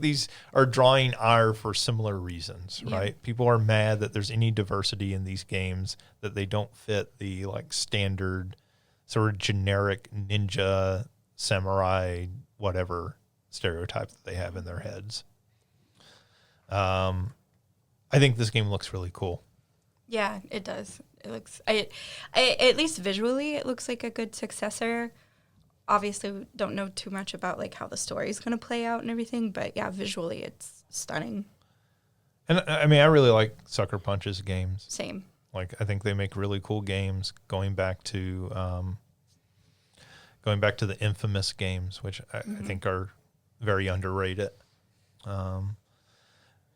these are drawing ire for similar reasons, right? People are mad that there's any diversity in these games, that they don't fit the like standard sort of generic ninja, samurai, whatever stereotype that they have in their heads. I think this game looks really cool. Yeah, it does. It looks, I at least visually, it looks like a good successor. Obviously, we don't know too much about like how the story is going to play out and everything, but yeah, visually it's stunning. And I mean, I really like Sucker Punch's games. Same. Like, I think they make really cool games. Going back to the Infamous games, which I think are very underrated.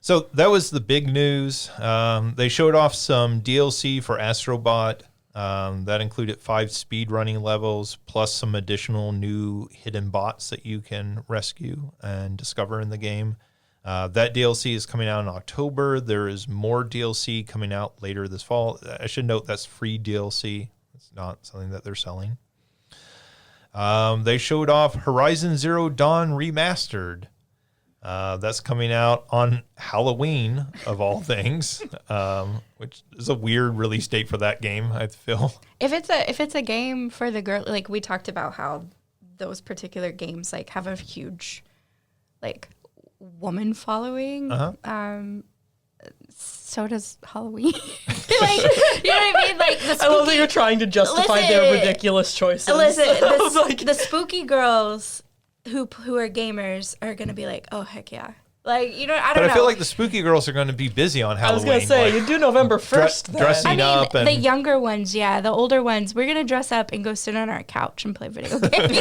So that was the big news. They showed off some DLC for Astrobot. That included 5 speedrunning levels, plus some additional new hidden bots that you can rescue and discover in the game. That DLC is coming out in October. There is more DLC coming out later this fall. I should note that's free DLC. It's not something that they're selling. They showed off Horizon Zero Dawn Remastered. That's coming out on Halloween, of all things, which is a weird release date for that game, I feel. If it's a game for the girl, like we talked about how those particular games like have a huge like woman following. So does Halloween. Like, you know what I mean? Like the spooky, I love that you're trying to justify their ridiculous choices. Listen, the spooky girls who are gamers are gonna be like, oh heck yeah, Like, I don't But know. I feel like the spooky girls are going to be busy on I Halloween. was gonna say like, you do November 1st. dressing up and the younger ones, yeah. The older ones, we're going to dress up and go sit on our couch and play video games.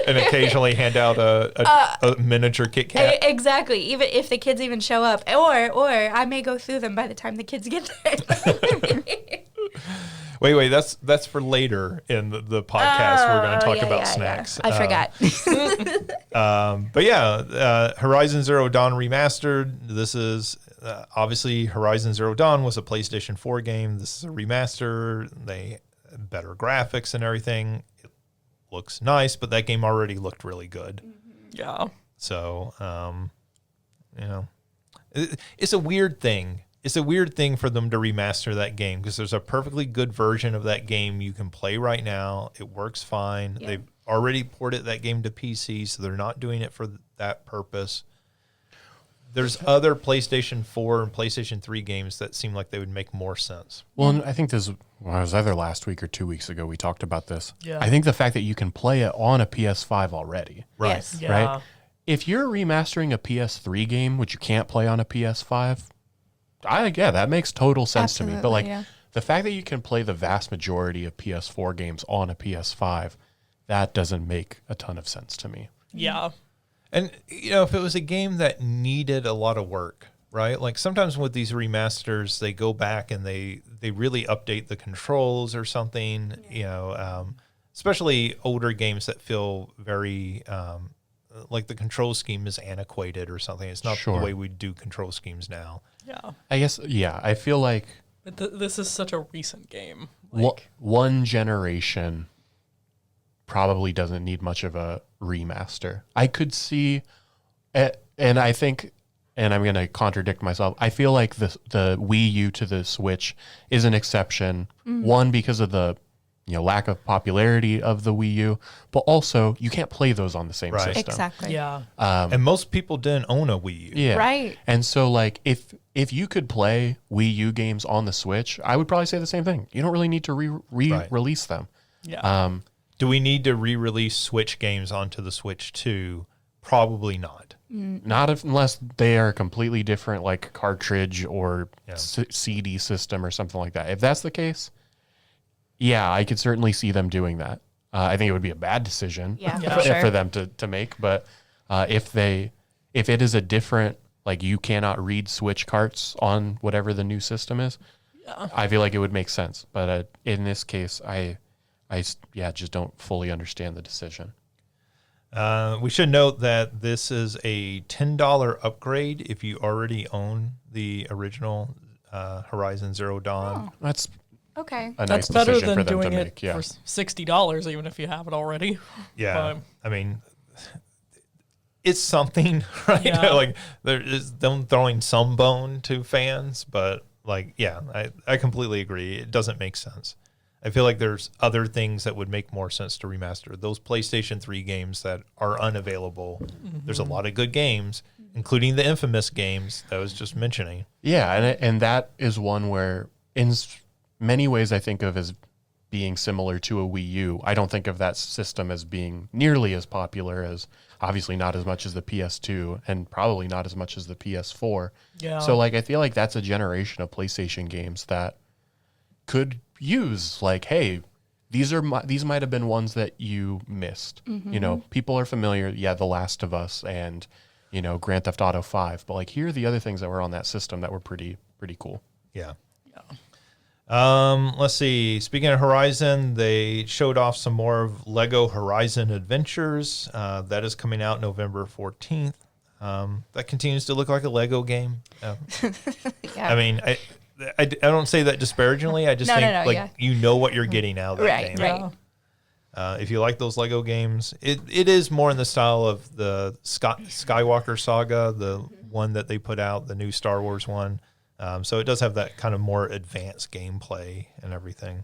and occasionally hand out a miniature Kit Kat. Exactly. Even if the kids even show up. Or I may go through them by the time the kids get there. Wait, that's for later in the podcast. We're going to talk about snacks. I forgot. But yeah, Horizon Zero Dawn Remastered. This is obviously Horizon Zero Dawn was a PlayStation 4 game. This is a remaster. They better graphics and everything. It looks nice, but that game already looked really good. Yeah. So, it's a weird thing. It's a weird thing for them to remaster that game because there's a perfectly good version of that game you can play right now. It works fine. Yeah. They've already ported that game to PC, so they're not doing it for that purpose. There's other PlayStation 4 and PlayStation 3 games that seem like they would make more sense. Well, and I think this was either last week or 2 weeks ago we talked about this. Yeah. I think the fact that you can play it on a PS5 already, Right. Yes. Yeah. right? If you're remastering a PS3 game, which you can't play on a PS5, that makes total sense to me. But Absolutely, like yeah. the fact that you can play the vast majority of PS4 games on a PS5, that doesn't make a ton of sense to me. Yeah. And, if it was a game that needed a lot of work, right? Like sometimes with these remasters, they go back and they really update the controls or something, especially older games that feel very, like the control scheme is antiquated or something. It's not Sure. the way we do control schemes now. Yeah. I guess, yeah, I feel like But this is such a recent game. one generation probably doesn't need much of a remaster. I could see, and I think, and I'm going to contradict myself, I feel like the Wii U to the Switch is an exception. One, because of the lack of popularity of the Wii U, but also you can't play those on the same Right. system. Exactly. Yeah. And most people didn't own a Wii U. Yeah. Right. And so like if you could play Wii U games on the Switch, I would probably say the same thing. You don't really need to re-release them. Yeah. Do we need to re-release Switch games onto the Switch 2? Probably not. Not unless they are completely different, like cartridge or CD system or something like that. If that's the case, yeah, I could certainly see them doing that. I think it would be a bad decision Yeah, Yeah. for sure. for them to make. But if it is a different, like you cannot read Switch carts on whatever the new system is, I feel like it would make sense. But in this case, I just don't fully understand the decision. We should note that this is a $10 upgrade if you already own the original Horizon Zero Dawn. That's Okay. a That's nice better decision than for them doing to it make. Yeah. for $60, even if you have it already. Yeah, But- I mean, it's something, right? Yeah. Like there is them throwing some bone to fans, but like, yeah, I completely agree. It doesn't make sense. I feel like there's other things that would make more sense to remaster. Those PlayStation 3 games that are unavailable. There's a lot of good games, including the infamous games that I was just mentioning. Yeah, and that is one where, in many ways, I think of as being similar to a Wii U. I don't think of that system as being nearly as popular as, obviously not as much as the PS2, and probably not as much as the PS4. Yeah. So, like, I feel like that's a generation of PlayStation games that could use, like, hey, these might have been ones that you missed. People are familiar. Yeah, The Last of Us and Grand Theft Auto 5, but like here are the other things that were on that system that were pretty cool. Yeah. Let's see. Speaking of Horizon, they showed off some more of Lego Horizon Adventures. That is coming out November 14th. That continues to look like a Lego game. Yeah. I mean, I don't say that disparagingly. I just No, think no, like yeah. you know what you're getting out of that Right, game. right. If you like those Lego games, it is more in the style of the Skywalker saga, the one that they put out, the new Star Wars one. So it does have that kind of more advanced gameplay and everything.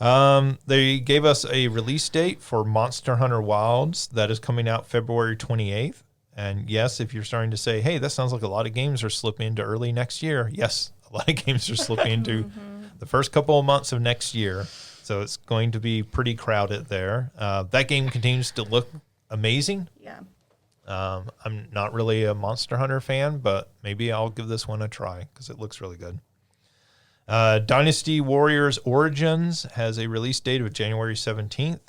They gave us a release date for Monster Hunter Wilds that is coming out February 28th. And yes, if you're starting to say, hey, that sounds like a lot of games are slipping into early next year. Yes, a lot of games are slipping into the first couple of months of next year. So it's going to be pretty crowded there. That game continues to look amazing. Yeah. I'm not really a Monster Hunter fan, but maybe I'll give this one a try because it looks really good. Dynasty Warriors Origins has a release date of January 17th.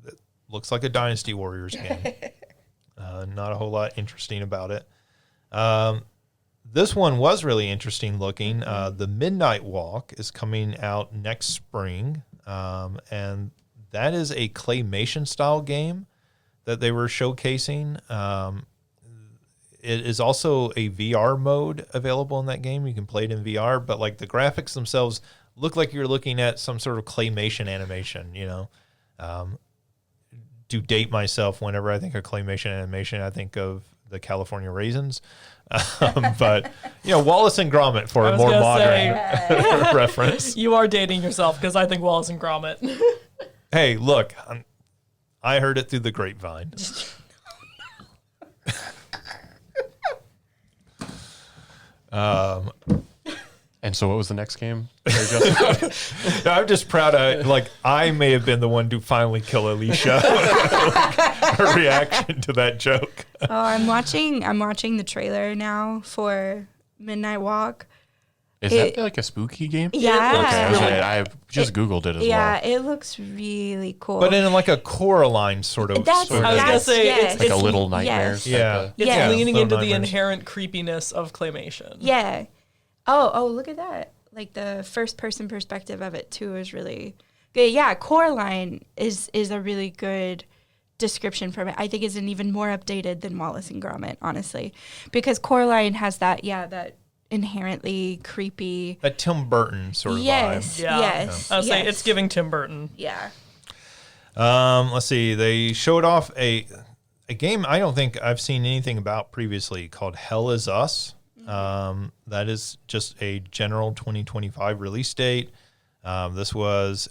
It looks like a Dynasty Warriors game. Not a whole lot interesting about it. This one was really interesting looking. The Midnight Walk is coming out next spring, and that is a claymation style game that they were showcasing. It is also a VR mode available in that game. You can play it in VR, but like the graphics themselves look like you're looking at some sort of claymation animation, you know. To date myself, whenever I think of claymation animation, I think of the California Raisins. But, you know, Wallace and Gromit for a more modern reference. You are dating yourself because I think Wallace and Gromit. Hey, look, I heard it through the grapevine. And so what was the next game? I'm just proud of, like, I may have been the one to finally kill Alicia. Her reaction to that joke. Oh, I'm watching the trailer now for Midnight Walk. Is that like a spooky game? Yeah. Okay, I just Googled it as well. Yeah, it looks really cool. But in like a Coraline sort of. That's- I was gonna say yes. Like a Little Nightmares. Yeah. It's Yeah. leaning Little into the Nightmares. inherent creepiness of claymation. Yeah. Oh, look at that. Like the first person perspective of it too is really good. Yeah, Coraline is a really good description from it. I think it's an even more updated than Wallace and Gromit, honestly. Because Coraline has that inherently creepy. A Tim Burton sort of Yes. vibe. Yeah. Yes. I was saying yes. it's giving Tim Burton. Yeah. Let's see. They showed off a game I don't think I've seen anything about previously called Hell Is Us. That is just a general 2025 release date. This was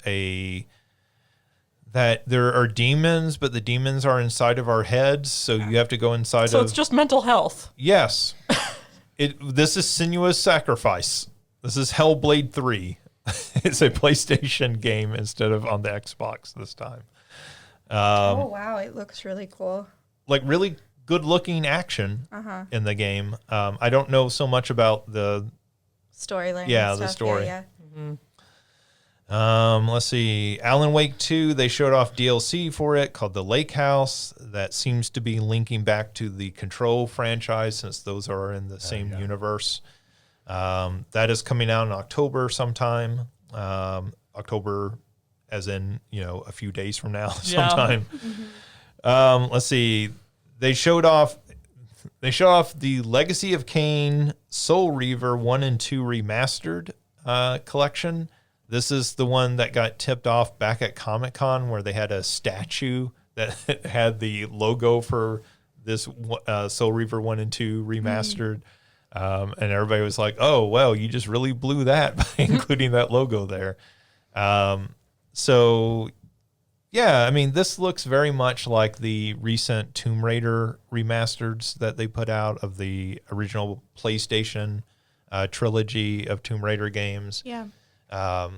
that there are demons, but the demons are inside of our heads, so you have to go inside So of... it's just mental health. Yes. This is Sinuous Sacrifice. This is Hellblade 3. It's a PlayStation game instead of on the Xbox this time. Oh, wow. It looks really cool. Like really good looking action in the game. I don't know so much about the Storyline. Yeah, and the stuff. story. Yeah. let's see, Alan Wake 2, they showed off DLC for it called The Lake House. That seems to be linking back to the Control franchise since those are in the same universe. That is coming out in October sometime. October as in, a few days from now sometime. Let's see. They showed off the Legacy of Kain Soul Reaver 1 and 2 remastered collection. This is the one that got tipped off back at Comic-Con where they had a statue that had the logo for this Soul Reaver 1 and 2 remastered. And everybody was like, oh, well, you just really blew that by including that logo there. So, yeah, I mean, this looks very much like the recent Tomb Raider remasters that they put out of the original PlayStation trilogy of Tomb Raider games. Yeah. There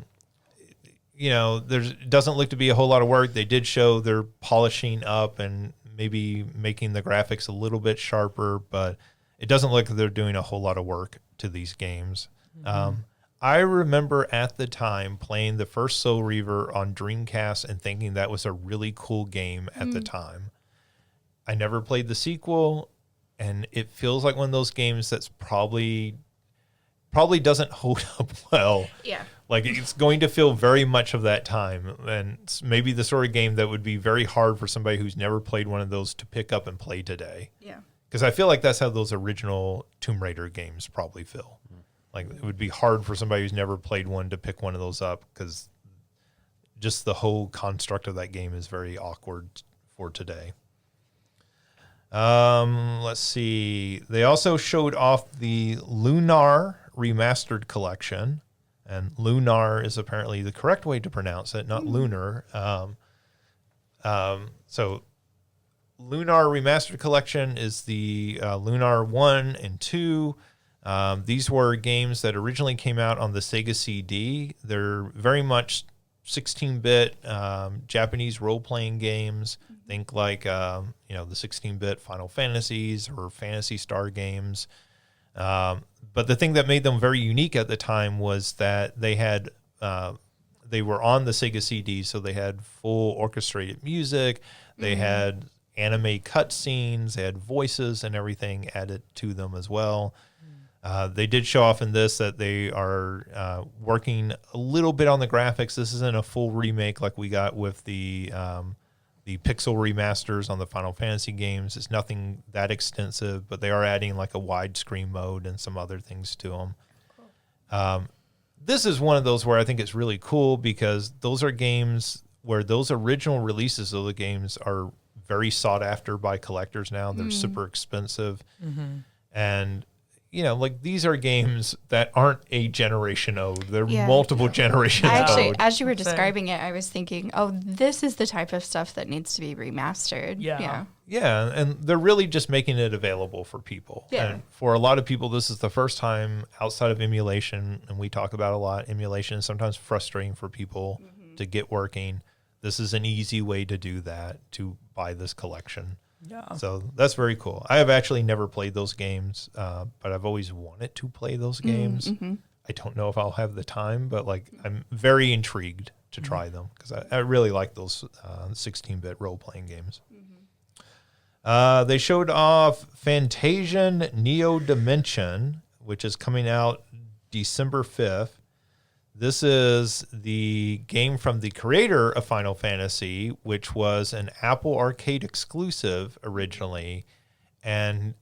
doesn't look to be a whole lot of work. They did show they're polishing up and maybe making the graphics a little bit sharper, but it doesn't look like they're doing a whole lot of work to these games. I remember at the time playing the first Soul Reaver on Dreamcast and thinking that was a really cool game at the time. I never played the sequel, and it feels like one of those games that's probably doesn't hold up well. Yeah. Like, it's going to feel very much of that time, and it's maybe the sort of game that would be very hard for somebody who's never played one of those to pick up and play today. Yeah. Because I feel like that's how those original Tomb Raider games probably feel. Like, it would be hard for somebody who's never played one to pick one of those up because just the whole construct of that game is very awkward for today. Let's see. They also showed off the Lunar Remastered Collection. And Lunar is apparently the correct way to pronounce it, not Lunar. So Lunar Remastered Collection is the Lunar 1 and 2. These were games that originally came out on the Sega CD. They're very much 16-bit Japanese role-playing games. Think like the 16-bit Final Fantasies or Phantasy Star games. But the thing that made them very unique at the time was that they had they were on the Sega CD, so they had full orchestrated music. They had anime cutscenes. They had voices and everything added to them as well. They did show off in this that they are working a little bit on the graphics. This isn't a full remake like we got with the pixel remasters on the Final Fantasy games. It's nothing that extensive, but they are adding like a widescreen mode and some other things to them. Cool. This is one of those where I think it's really cool because those are games where those original releases of the games are very sought after by collectors now. They're super expensive. And like these are games that aren't a generation old. They're multiple generations old. As you were describing it, I was thinking, this is the type of stuff that needs to be remastered. Yeah. Yeah, and they're really just making it available for people. Yeah. And for a lot of people, this is the first time outside of emulation, and we talk about a lot, emulation is sometimes frustrating for people to get working. This is an easy way to do that, to buy this collection. Yeah. So that's very cool. I have actually never played those games, but I've always wanted to play those games. I don't know if I'll have the time, but I'm very intrigued to try them because I really like those 16-bit role-playing games. They showed off Fantasian Neo Dimension, which is coming out December 5th. This is the game from the creator of Final Fantasy, which was an Apple Arcade exclusive originally. And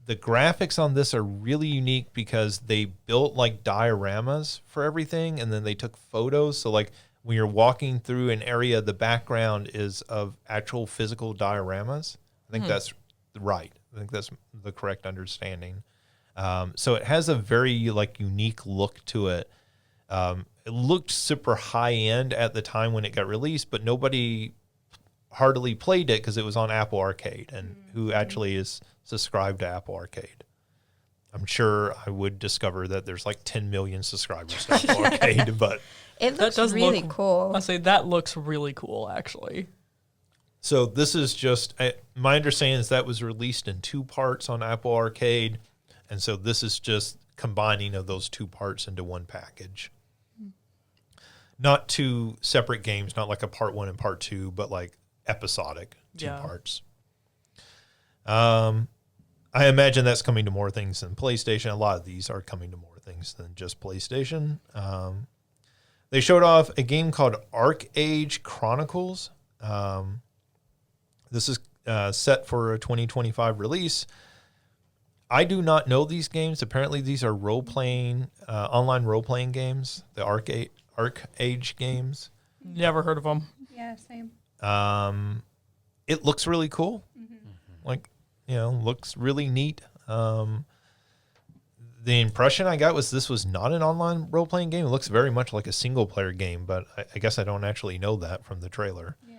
the graphics on this are really unique because they built like dioramas for everything, and then they took photos. So like when you're walking through an area, the background is of actual physical dioramas. I think that's right. I think that's the correct understanding. So it has a very unique look to it. It looked super high end at the time when it got released, but nobody hardly played it because it was on Apple Arcade, and who actually is subscribed to Apple Arcade. I'm sure I would discover that there's 10 million subscribers to Apple Arcade, but it looks really cool. I say that looks really cool, actually. So this is just, my understanding is that was released in 2 parts on Apple Arcade, and so this is just combining of those 2 parts into one package. Not 2 separate games, not like a part 1 and part 2, but episodic 2 parts. I imagine that's coming to more things than PlayStation. A lot of these are coming to more things than just PlayStation. They showed off a game called Arc Age Chronicles. This is set for a 2025 release. I do not know these games. Apparently, these are role-playing, online role-playing games, the Arc Age games. Never heard of them. Yeah, same. It looks really cool. Looks really neat. The impression I got was this was not an online role-playing game. It looks very much like a single-player game, but I guess I don't actually know that from the trailer. Yeah.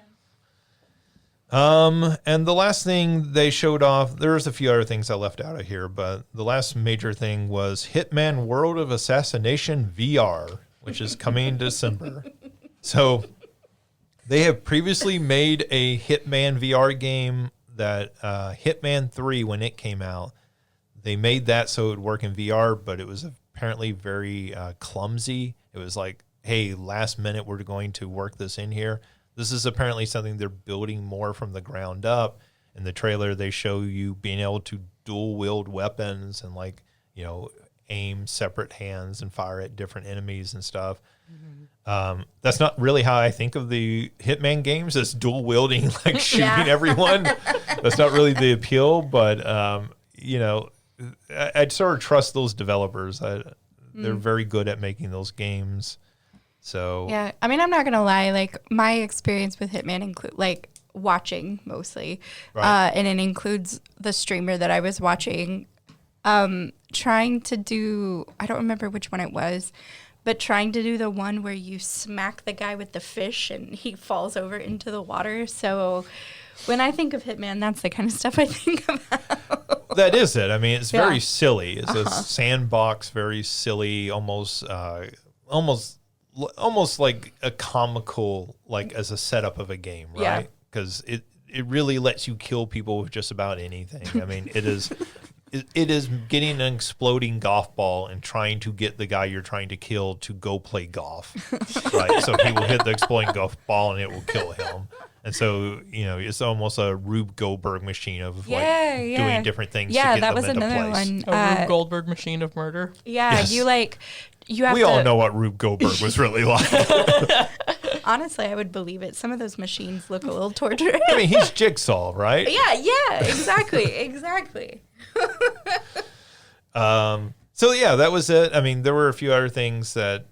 And the last thing they showed off, there's a few other things I left out of here, but the last major thing was Hitman World of Assassination VR, which is coming in December. So they have previously made a Hitman VR game that Hitman 3, when it came out, they made that so it would work in VR, but it was apparently very clumsy. It was like, hey, last minute, we're going to work this in here. This is apparently something they're building more from the ground up. In the trailer, they show you being able to dual wield weapons and aim separate hands and fire at different enemies and stuff. That's not really how I think of the Hitman games. It's dual wielding, shooting everyone. That's not really the appeal, but I'd sort of trust those developers. They're very good at making those games. So yeah, I mean, I'm not gonna lie. My experience with Hitman include watching mostly, right. And it includes the streamer that I was watching, trying to do. I don't remember which one it was, but trying to do the one where you smack the guy with the fish and he falls over into the water. So when I think of Hitman, that's the kind of stuff I think about. That is it. I mean, it's very silly. It's a sandbox, very silly, almost almost like a comical, like as a setup of a game, Yeah. right? Because it really lets you kill people with just about anything. I mean, it is getting an exploding golf ball and trying to get the guy you're trying to kill to go play golf, right? So he will hit the exploding golf ball and it will kill him. And so, it's almost a Rube Goldberg machine of doing different things to get that them was into another place. one. A Rube Goldberg machine of murder. Yeah, Yes. you have We to. all know what Rube Goldberg was really like. Honestly, I would believe it. Some of those machines look a little torturous. I mean, he's Jigsaw, right? Yeah, exactly. So yeah, that was it. I mean, there were a few other things that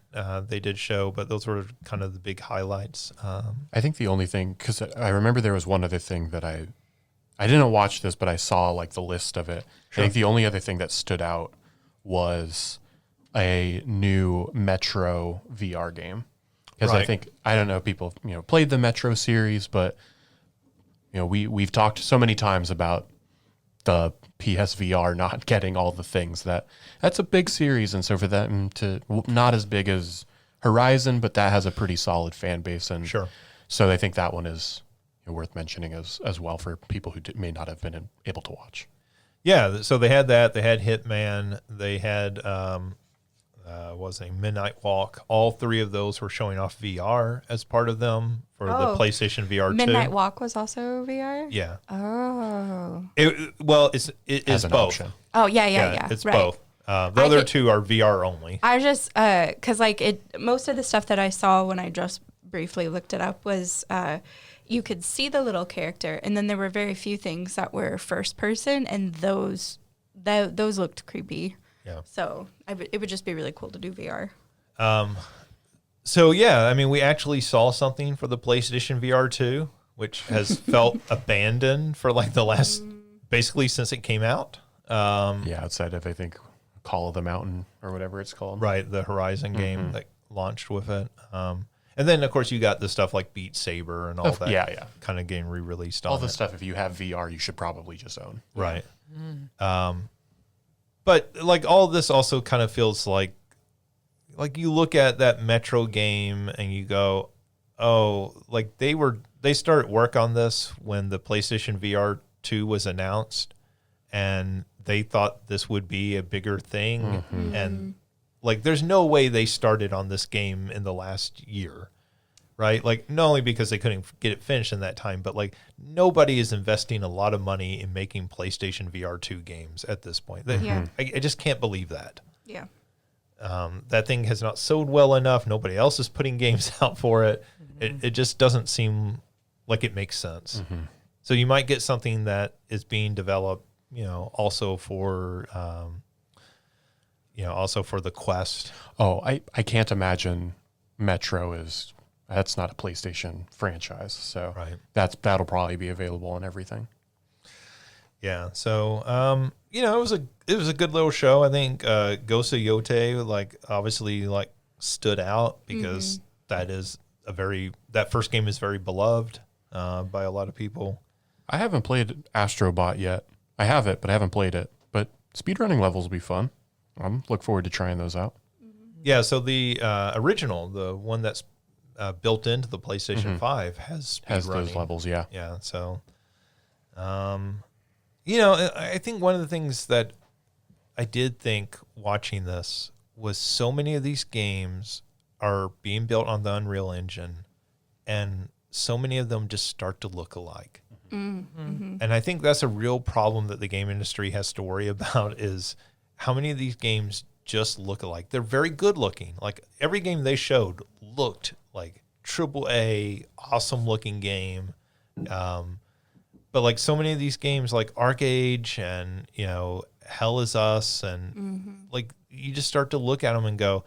they did show, but those were kind of the big highlights. I think the only thing, because I remember there was one other thing that I didn't watch this, but I saw like the list of it. Sure. I think the only other thing that stood out was a new Metro VR game. Because Right. I think, I don't know, people played the Metro series, but we've talked so many times about the PSVR not getting all the things that's a big series, and so for them to not as big as Horizon, but that has a pretty solid fan base, and Sure. so I think that one is worth mentioning as well for people who may not have been able to watch. Yeah, so they had that. They had Hitman. They had was a Midnight Walk. All three of those were showing off VR as part of them for the Oh. PlayStation VR 2. Midnight Walk was also VR. Yeah. Oh. It As is an both. option. Oh yeah. It's right. both. The I other could- two are VR only. I just because most of the stuff that I saw when I just briefly looked it up was you could see the little character, and then there were very few things that were first person, and those looked creepy. Yeah. So it would just be really cool to do VR. So yeah, I mean, we actually saw something for the PlayStation VR 2, which has felt abandoned for like the last, basically since it came out. Outside of, I think, Call of the Mountain or whatever it's called. Right, the Horizon game that launched with it. And then, of course, you got the stuff like Beat Saber and all that yeah. kind of game re-released on All the it. stuff, if you have VR, you should probably just own. Right. But like all this also kind of feels like you look at that Metro game and you go, oh, like they started work on this when the PlayStation VR 2 was announced, and they thought this would be a bigger thing. And like, there's no way they started on this game in the last year, right? Like, not only because they couldn't get it finished in that time, but like nobody is investing a lot of money in making PlayStation VR 2 games at this point. Yeah. I just can't believe that. Yeah. That thing has not sold well enough. Nobody else is putting games out for it. It just doesn't seem like it makes sense. So you might get something that is being developed, also for, also for the Quest. Oh, I can't imagine Metro that's not a PlayStation franchise. So Right. that'll probably be available on everything. Yeah. So, it was a good little show. I think Ghost of Yotei, like, obviously, like, stood out because that first game is very beloved by a lot of people. I haven't played Astrobot yet. I have it, but I haven't played it. But speedrunning levels will be fun. I'm look forward to trying those out. Yeah. So the original, the one that's built into the PlayStation 5 has Has speedrunning. those levels, yeah. Yeah. So, I think one of the things that I did think watching this was so many of these games are being built on the Unreal Engine, and so many of them just start to look alike. And I think that's a real problem that the game industry has to worry about, is how many of these games just look alike. They're very good looking. Like, every game they showed looked like AAA, awesome looking game. But like so many of these games, like Arcade and, Hell Is Us, and like, you just start to look at them and go,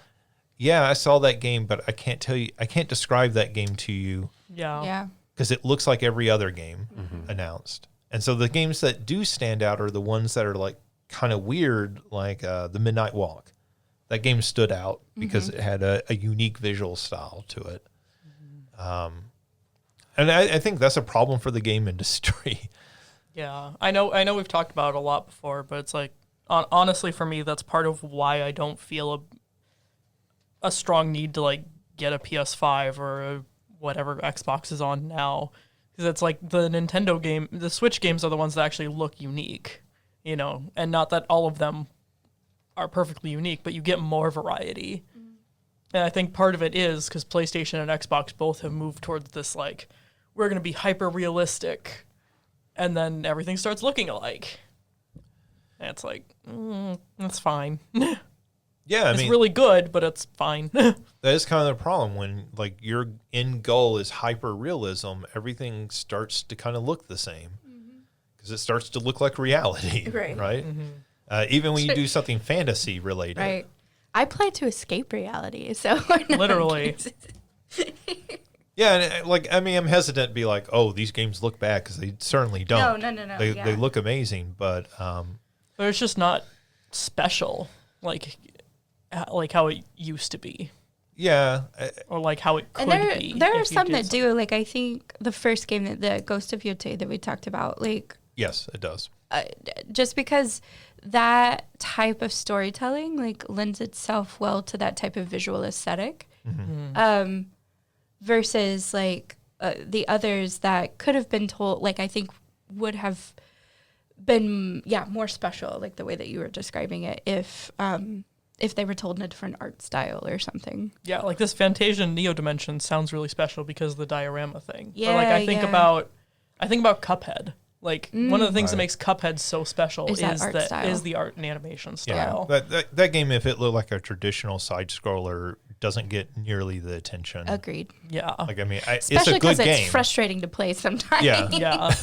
yeah, I saw that game, but I can't describe that game to you Yeah. because it looks like every other game announced. And so the games that do stand out are the ones that are like kind of weird, like the Midnight Walk. That game stood out because it had a unique visual style to it. And I think that's a problem for the game industry. Yeah, I know we've talked about it a lot before, but it's like, honestly, for me, that's part of why I don't feel a strong need to like get a PS5 or whatever Xbox is on now. Because it's like the Nintendo game, the Switch games are the ones that actually look unique, you know, and not that all of them are perfectly unique, but you get more variety. And I think part of it is because PlayStation and Xbox both have moved towards this, like, we're going to be hyper realistic, and then everything starts looking alike. And it's like, that's fine. Yeah, it's really good, but it's fine. That is kind of the problem when, like, your end goal is hyper realism. Everything starts to kind of look the same because it starts to look like reality, right? Even when you do something fantasy related, Right. I play to escape reality, so Literally. Yeah, and like, I mean, I'm hesitant to be like, oh, these games look bad because they certainly don't. No. They look amazing, but But it's just not special, like how it used to be, yeah, or like how it could be. There are if you some did that do. Like, I think the first game, the Ghost of Yotei that we talked about, like, yes, it does. just because that type of storytelling like lends itself well to that type of visual aesthetic, versus like the others that could have been told, like, I think would have been more special, like the way that you were describing it, if they were told in a different art style or something. Yeah, like this Fantasia Neo Dimension sounds really special because of the diorama thing. Yeah, or like I think yeah. about Cuphead. Like one of the things that makes Cuphead so special Is that art style. is the art and animation Yeah, style. that game, if it looked like a traditional side scroller, doesn't get nearly the attention. Agreed. Yeah. Like, I mean, it's a Especially good because game. it's frustrating to play sometimes. Yeah. Yeah.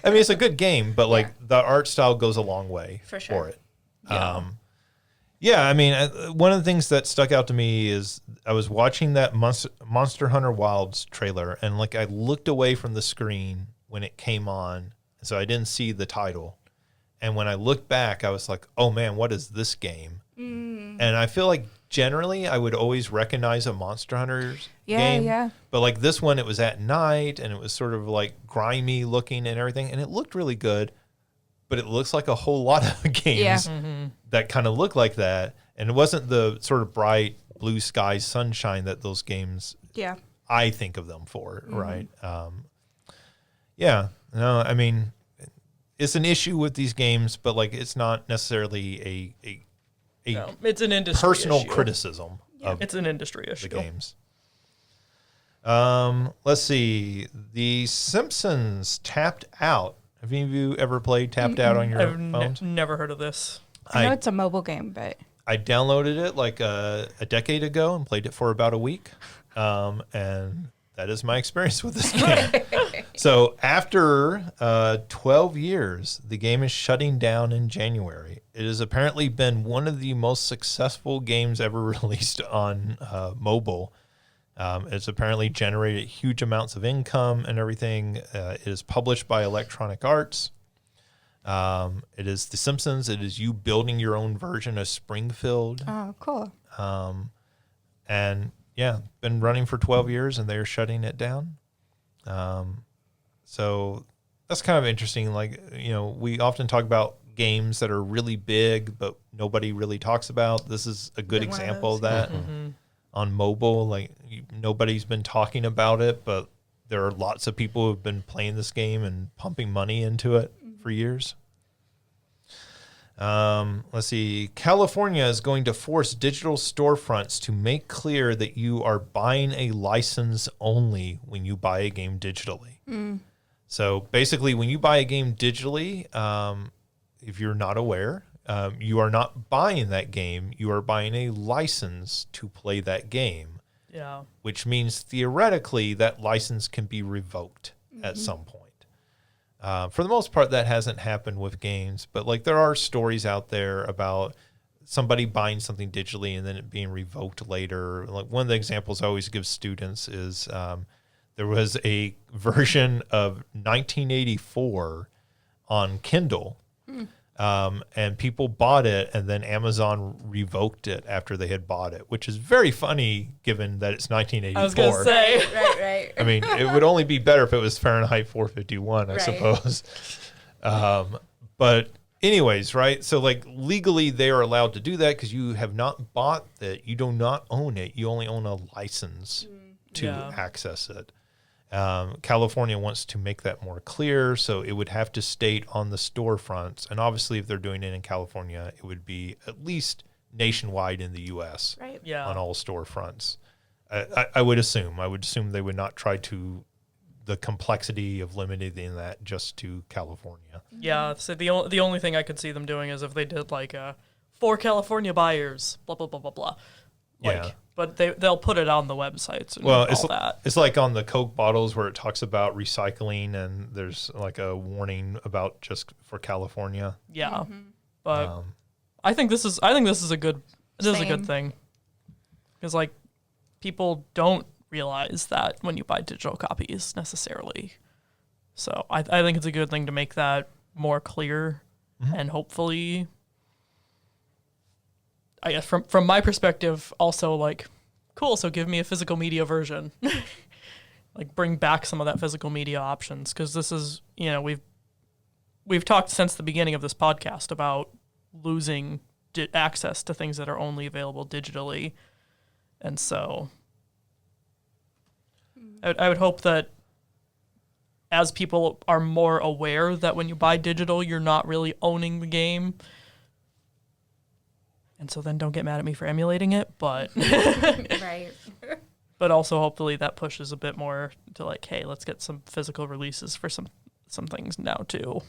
I mean, it's a good game, but like the art style goes a long way For sure. it. Yeah, I mean, one of the things that stuck out to me is I was watching that Monster Hunter Wilds trailer, and like I looked away from the screen when it came on, so I didn't see the title. And when I looked back, I was like, oh man, what is this game? And I feel like generally I would always recognize a Monster Hunter game. Yeah. But like this one, it was at night and it was sort of like grimy looking and everything. And it looked really good, but it looks like a whole lot of games that kind of look like that. And it wasn't the sort of bright blue sky sunshine that those games I think of them for, right? Yeah. No, I mean, it's an issue with these games, but like it's not necessarily a it's an industry personal issue. criticism of It's an industry issue. the games. Let's see. The Simpsons Tapped Out. Have any of you ever played Tapped Out on your I've phones? never heard of this. I know it's a mobile game, but I downloaded it like a decade ago and played it for about a week. And that is my experience with this game. So after 12 years, the game is shutting down in January. It has apparently been one of the most successful games ever released on mobile. It's apparently generated huge amounts of income and everything. It is published by Electronic Arts. It is The Simpsons. It is you building your own version of Springfield. oh, cool. And yeah, been running for 12 years and they're shutting it down. So that's kind of interesting. Like, you know, we often talk about games that are really big, but nobody really talks about. This is a good example of that on mobile. Like nobody's been talking about it, but there are lots of people who've been playing this game and pumping money into it for years. Let's see. California is going to force digital storefronts to make clear that you are buying a license only when you buy a game digitally. So basically, when you buy a game digitally, if you're not aware, you are not buying that game. You are buying a license to play that game. Yeah. Which means theoretically that license can be revoked at some point. For the most part, that hasn't happened with games, but like there are stories out there about somebody buying something digitally and then it being revoked later. Like one of the examples I always give students is there was a version of 1984 on Kindle. And people bought it and then Amazon revoked it after they had bought it, which is very funny given that it's 1984. I was going to say. Right. I mean, it would only be better if it was Fahrenheit 451, I Right. suppose. But anyways, right? So like legally they are allowed to do that because you have not bought it. You do not own it. You only own a license to access it. California wants to make that more clear, so it would have to state on the storefronts. And obviously, if they're doing it in California, it would be at least nationwide in the U.S. Right. Yeah. on all storefronts. I would assume. I would assume they would not try to the complexity of limiting that just to California. Yeah. So the only thing I could see them doing is if they did like for California buyers, blah blah blah blah blah. Like, Yeah. But they'll put it on the websites and Well, all that. it's like on the Coke bottles where it talks about recycling and there's like a warning about just for California. Yeah. But I think this is a good Same. thing. Because like people don't realize that when you buy digital copies necessarily. So I think it's a good thing to make that more clear and hopefully I guess from my perspective, also like, cool. So give me a physical media version, like bring back some of that physical media options. Cause this is, we've talked since the beginning of this podcast about losing access to things that are only available digitally. And so I would hope that as people are more aware that when you buy digital, you're not really owning the game. And so then don't get mad at me for emulating it, but Right. but also hopefully that pushes a bit more to like, hey, let's get some physical releases for some things now too.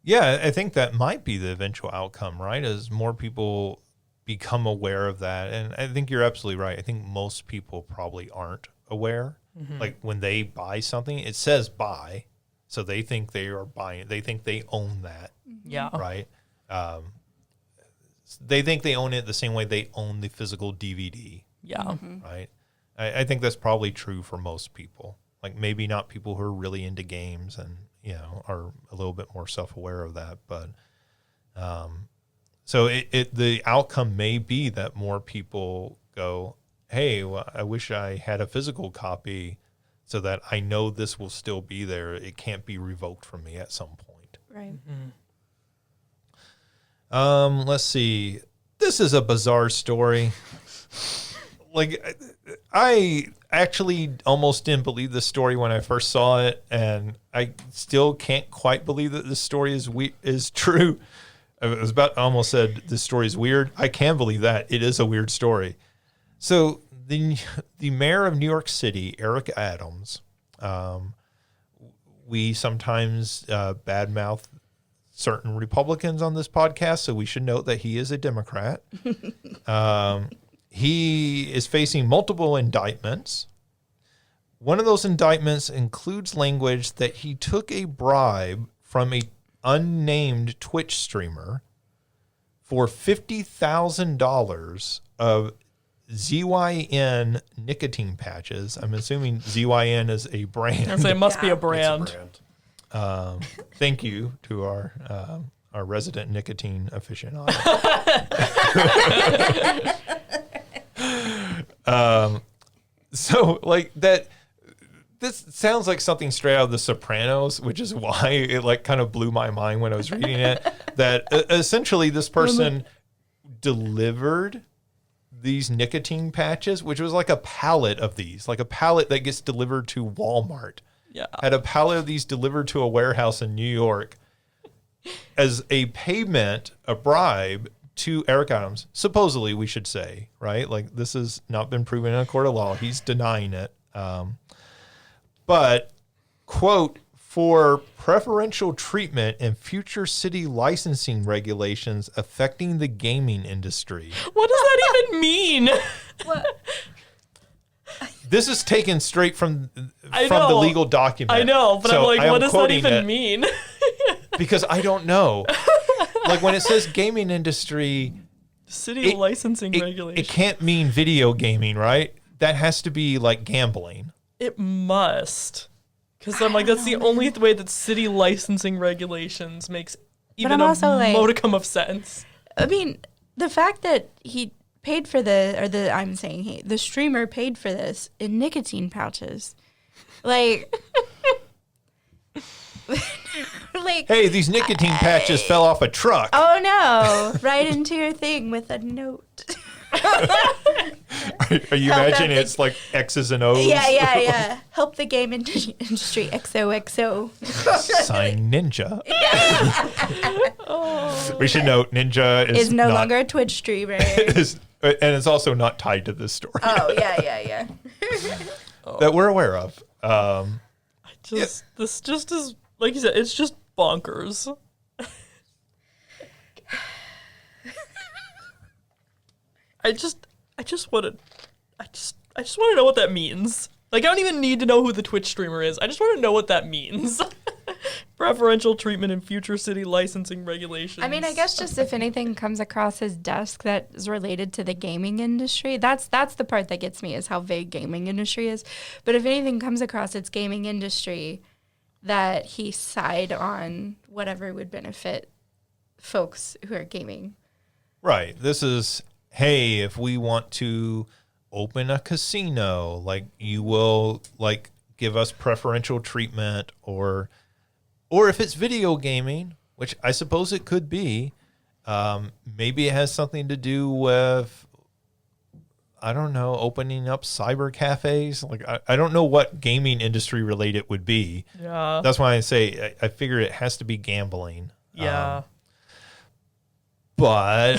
Yeah, I think that might be the eventual outcome, right? As more people become aware of that. And I think you're absolutely right. I think most people probably aren't aware. Like when they buy something, it says buy. So they think they are buying it. They think they own that, Yeah. right? They think they own it the same way they own the physical DVD, Yeah. right? I think that's probably true for most people. Like maybe not people who are really into games and, are a little bit more self-aware of that. But so the outcome may be that more people go, hey, well, I wish I had a physical copy so that I know this will still be there. It can't be revoked from me at some point. Right. Let's see. This is a bizarre story. Like, I actually almost didn't believe this story when I first saw it, and I still can't quite believe that this story is true. I was about almost said this story is weird. I can believe that. It is a weird story. So the mayor of New York City, Eric Adams, we sometimes badmouth certain Republicans on this podcast, so we should note that he is a Democrat. He is facing multiple indictments. One of those indictments includes language that he took a bribe from a unnamed Twitch streamer for $50,000 of ZYN nicotine patches. I'm assuming ZYN is a brand. So it must be a It's a brand. Thank you to our resident nicotine aficionado. So like that, this sounds like something straight out of The Sopranos, which is why it like kind of blew my mind when I was reading it. That essentially this person delivered these nicotine patches, which was like a pallet of these, like a pallet that gets delivered to Walmart. Yeah. Had a pallet of these delivered to a warehouse in New York as a payment, a bribe to Eric Adams. Supposedly, we should say, right? Like this has not been proven in a court of law. He's denying it. But, quote, for preferential treatment and future city licensing regulations affecting the gaming industry. What does that even mean? What? This is taken straight from the know. legal document. I know, but So I'm like, I am what does that quoting even it mean? Because I don't know. Like when it says gaming industry, City licensing regulations. it can't mean video gaming, right? That has to be like gambling. It must. Because I'm like, that's the only way that city licensing regulations makes even I'm a also like- modicum of sense. I mean, the fact that he paid for the streamer paid for this in nicotine pouches. Like, like, hey, these nicotine patches fell off a truck. oh no, right into your thing with a note. Are you Help imagining out it's like X's and O's? Yeah. Help the game industry. XOXO. Sign Ninja. We should note Ninja Is no not- longer a Twitch streamer. and it's also not tied to this story Oh, yeah. that we're aware of. This just is, like you said, it's just bonkers. I just want to know what that means. Like, I don't even need to know who the Twitch streamer is. I just want to know what that means. Preferential treatment in future city licensing regulations. I mean, I guess just if anything comes across his desk that is related to the gaming industry, that's the part that gets me, is how vague gaming industry is. But if anything comes across its gaming industry that he side on whatever would benefit folks who are gaming. Right. This is, hey, if we want to open a casino, like, you will like give us preferential treatment, or if it's video gaming, which I suppose it could be, maybe it has something to do with, I don't know, opening up cyber cafes. Like, I don't know what gaming industry related would be. Yeah. That's why I say I figure it has to be gambling. Yeah. But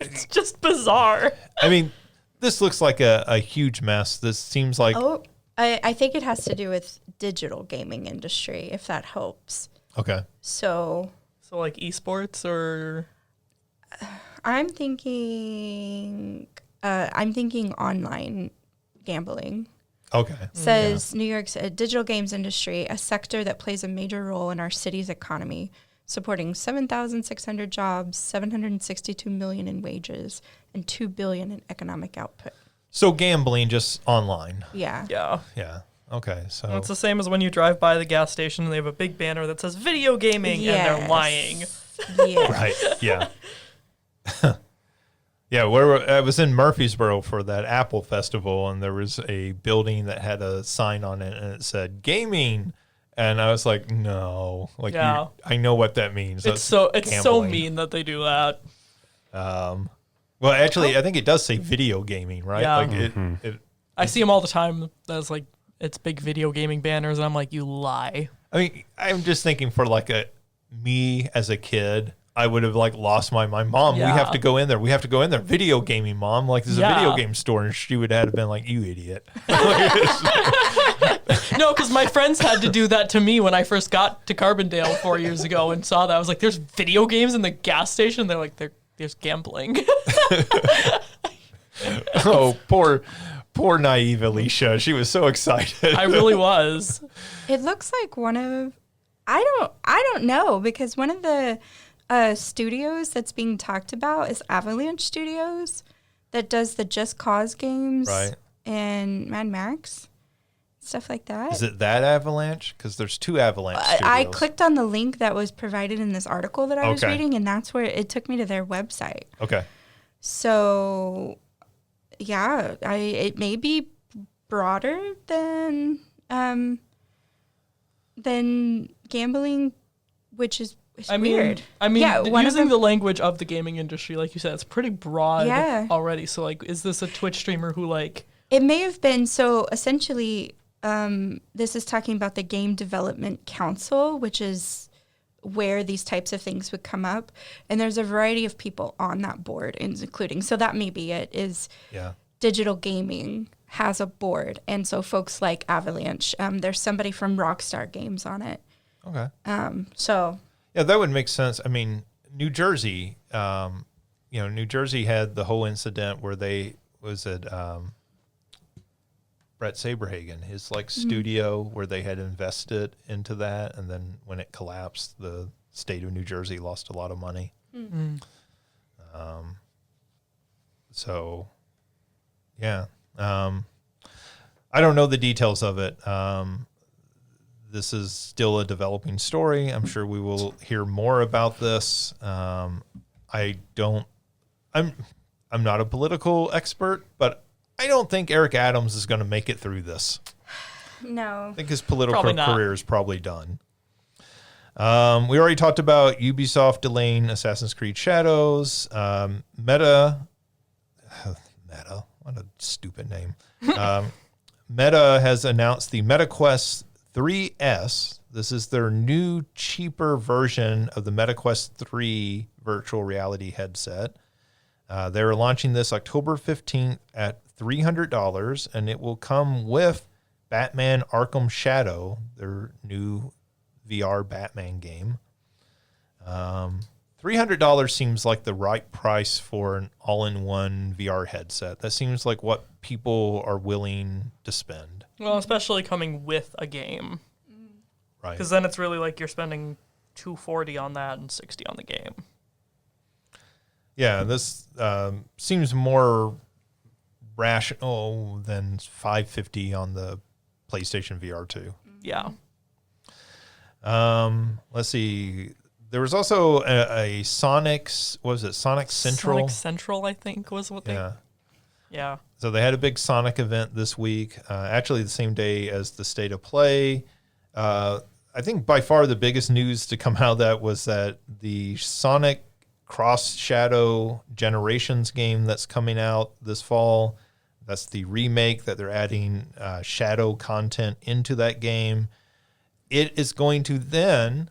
It's just bizarre. I mean, this looks like a huge mess. This seems like Oh, I think it has to do with digital gaming industry, if that helps. okay. So So, like, esports or... I'm thinking online gambling. Okay. Says New York's digital games industry, a sector that plays a major role in our city's economy, supporting 7,600 jobs, 762 million in wages, and 2 billion in economic output. So gambling just online. Yeah. Yeah. Yeah. Okay. So It's the same as when you drive by the gas station and they have a big banner that says video gaming and they're Yes. lying. Yeah. right. Yeah. Yeah, I was in Murfreesboro for that Apple Festival, and there was a building that had a sign on it, and it said gaming, and I was like, no, like, Yeah. I know what that means. It's That's so gambling. mean that they do that. Well, actually, I think it does say video gaming, right? Yeah. Like it. I see them all the time. That's like, it's big video gaming banners, and I'm like, you lie. I mean, I'm just thinking for like me as a kid, I would have like lost my mind. Mom, we Yeah. have to go in there. We have to go in there. Video gaming, Mom. Like, there's a Yeah. video game store, and she would have been like, you idiot. No, because my friends had to do that to me when I first got to Carbondale 4 years ago and saw that. I was like, there's video games in the gas station? They're like, there's gambling. Oh, poor naive Alicia. She was so excited. I really was. It looks like one of I don't know, because one of the studios that's being talked about is Avalanche Studios, that does the Just Cause games, Right. and Mad Max, stuff like that. Is it that Avalanche? Because there's two Avalanche studios. I clicked on the link that was provided in this article that I was Okay. reading, and that's where it took me to their website. Okay. So, yeah, it may be broader than gambling, which is weird. I mean, Yeah, one of using them- the language of the gaming industry, like you said, it's pretty broad Yeah. already. So, like, is this a Twitch streamer who, like, It may have been, so essentially, this is talking about the Game Development Council, which is where these types of things would come up. And there's a variety of people on that board, including, so that may be it, is Yeah. digital gaming has a board. And so folks like Avalanche, there's somebody from Rockstar Games on it. Okay. So Yeah, that would make sense. I mean, New Jersey, New Jersey had the whole incident where they was at Brett Saberhagen, his like studio where they had invested into that, and then when it collapsed, the state of New Jersey lost a lot of money. So, yeah, I don't know the details of it. This is still a developing story. I'm sure we will hear more about this. I'm not a political expert, but I don't think Eric Adams is going to make it through this. no. I think his political Probably not. career is probably done. We already talked about Ubisoft delaying Assassin's Creed Shadows. Meta, what a stupid name. Meta has announced the MetaQuest 3S. This is their new, cheaper version of the MetaQuest 3 virtual reality headset. They're launching this October 15th at $300, and it will come with Batman Arkham Shadow, their new VR Batman game. $300 seems like the right price for an all-in-one VR headset. That seems like what people are willing to spend. Well, especially coming with a game. Right. Because then it's really like you're spending $240 on that and $60 on the game. Yeah, this seems more rational than $550 on the PlayStation VR 2. Yeah. Let's see. There was also a Sonic's, what was it, Sonic Central? Sonic Central, I think, was what they... Yeah. So they had a big Sonic event this week, actually the same day as the State of Play. I think by far the biggest news to come out of that was that the Sonic Cross Shadow Generations game that's coming out this fall, that's the remake that they're adding Shadow content into that game. It is going to then,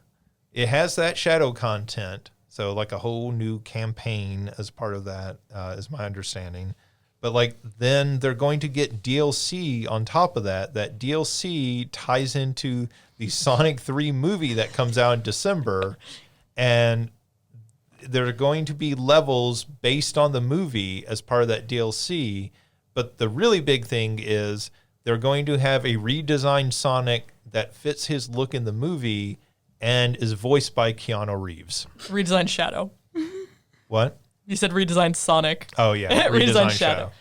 it has that Shadow content, so like a whole new campaign as part of that, is my understanding. But like then they're going to get DLC on top of that. That DLC ties into the Sonic 3 movie that comes out in December, and there are going to be levels based on the movie as part of that DLC. But the really big thing is they're going to have a redesigned Sonic that fits his look in the movie and is voiced by Keanu Reeves. Redesigned Shadow. What? You said redesigned Sonic. Oh, yeah. Redesigned Shadow.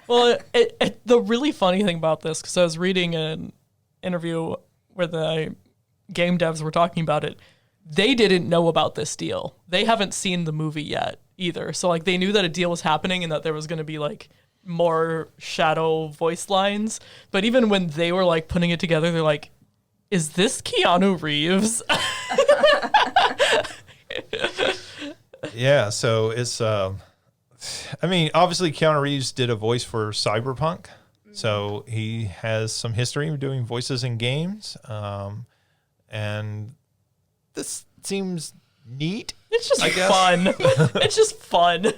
Well, the really funny thing about this, because I was reading an interview where the game devs were talking about it, they didn't know about this deal. They haven't seen the movie yet either. So like they knew that a deal was happening and that there was going to be like more Shadow voice lines. But even when they were like putting it together, they're like, is this Keanu Reeves? Yeah, so it's, I mean, obviously Keanu Reeves did a voice for Cyberpunk, so he has some history of doing voices in games, and this seems neat. It's just fun. It's just fun.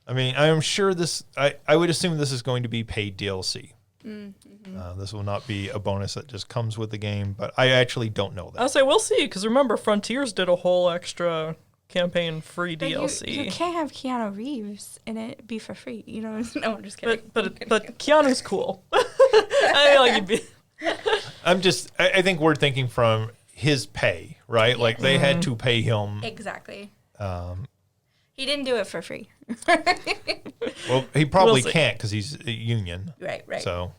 I mean, I'm sure this, I would assume this is going to be paid DLC. This will not be a bonus that just comes with the game, but I actually don't know that. I'll say we'll see, because remember, Frontiers did a whole extra campaign free DLC. You can't have Keanu Reeves in it be for free. You know, no, I'm just kidding. But Keanu's cool. I mean, like he'd be. I think we're thinking from his pay, right? Like they had to pay him. Exactly. He didn't do it for free. Well, he probably can't because he's a union. Right. So,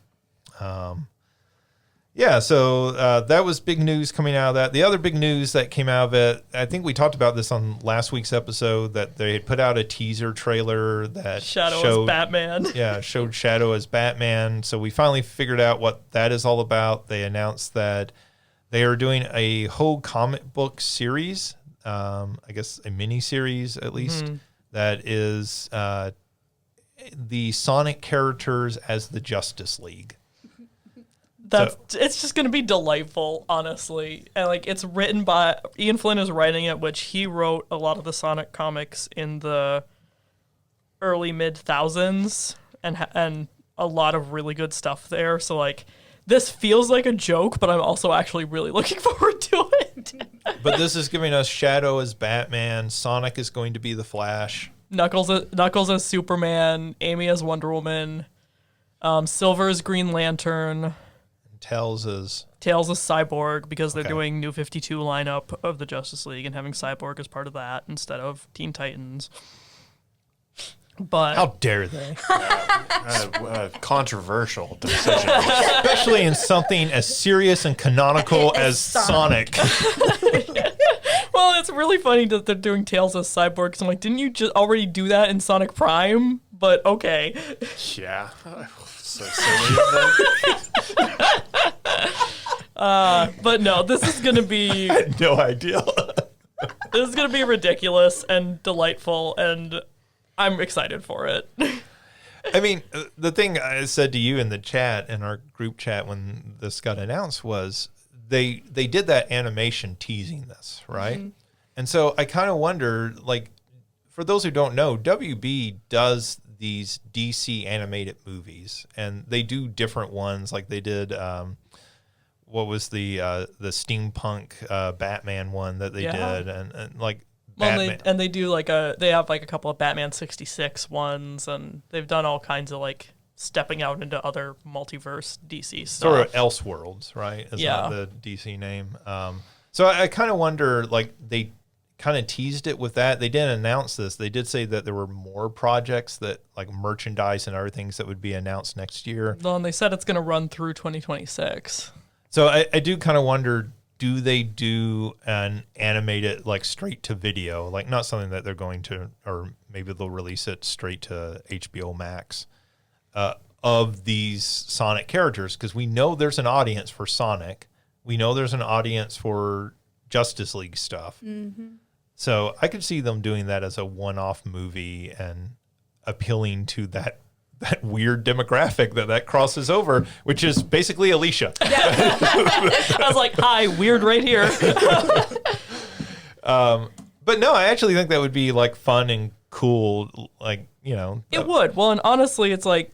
yeah, so that was big news coming out of that. The other big news that came out of it, I think we talked about this on last week's episode, that they had put out a teaser trailer that Shadow as Batman. Yeah, showed Shadow as Batman. So we finally figured out what that is all about. They announced that they are doing a whole comic book series, I guess a mini series at least, that is the Sonic characters as the Justice League. It's just going to be delightful, honestly. And like it's written by Ian Flynn is writing it, which he wrote a lot of the Sonic comics in the early mid-thousands and a lot of really good stuff there. So like this feels like a joke, but I'm also actually really looking forward to it. But this is giving us Shadow as Batman, Sonic is going to be the Flash, Knuckles as Superman, Amy as Wonder Woman, Silver as Green Lantern, Tails as Cyborg, because they're doing New 52 lineup of the Justice League and having Cyborg as part of that instead of Teen Titans. But how dare they? Controversial decision. Especially in something as serious and canonical as Sonic. Well, it's really funny that they're doing Tails as Cyborg, because I'm like, didn't you just already do that in Sonic Prime? But okay. Yeah. So silly of them. But no, this is going to be... No idea. This is going to be ridiculous and delightful, and I'm excited for it. I mean, the thing I said to you in the chat, in our group chat when this got announced, was they did that animation teasing this, right? Mm-hmm. And so I kind of wonder, like, for those who don't know, WB does these DC animated movies, and they do different ones. Like they did, what was the steampunk Batman one that they did, and like. Well, they do they have like a couple of Batman 66 ones, and they've done all kinds of like stepping out into other multiverse DC stuff. Sort of Elseworlds, right? Is not the DC name. So I kind of wonder, like they kind of teased it with that. They didn't announce this. They did say that there were more projects that like merchandise and other things that would be announced next year. Well, and they said it's going to run through 2026. So I do kind of wonder, do they do an animated, like straight to video, like not something that they're going to, or maybe they'll release it straight to HBO Max, of these Sonic characters? Because we know there's an audience for Sonic. We know there's an audience for Justice League stuff. Mm-hmm. So I could see them doing that as a one-off movie and appealing to that weird demographic that crosses over, which is basically Alicia. I was like, hi, weird right here. But no, I actually think that would be like fun and cool. Like, you know. It would. Well, and honestly, it's like,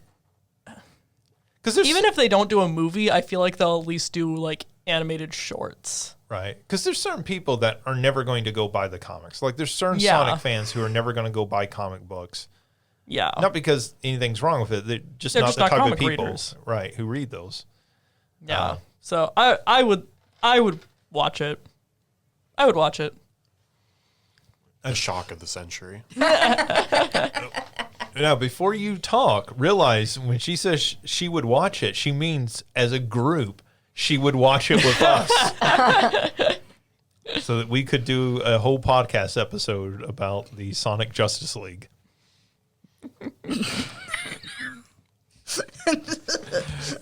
because even if they don't do a movie, I feel like they'll at least do like animated shorts. Right. Because there's certain people that are never going to go buy the comics. Like there's certain Sonic fans who are never going to go buy comic books. Yeah. Not because anything's wrong with it. They're just not the type of people, right, who read those. Yeah. So I would watch it. I would watch it. A shock of the century. Now, before you talk, realize when she says she would watch it, she means as a group, she would watch it with us. So that we could do a whole podcast episode about the Sonic Justice League.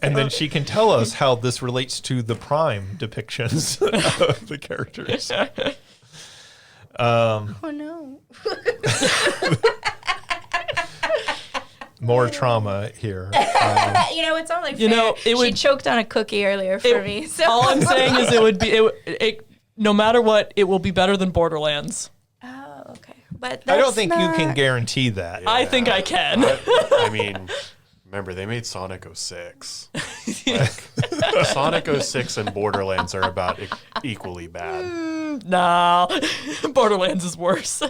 And then she can tell us how this relates to the Prime depictions of the characters. Oh no. More trauma here. It's only fair. She choked on a cookie earlier for me. So all I'm saying is it no matter what, it will be better than Borderlands. Oh, okay. But I don't think you can guarantee that. Yeah. I think I can. I mean, remember, they made Sonic 06. Sonic 06 and Borderlands are about equally bad. Nah, Borderlands is worse.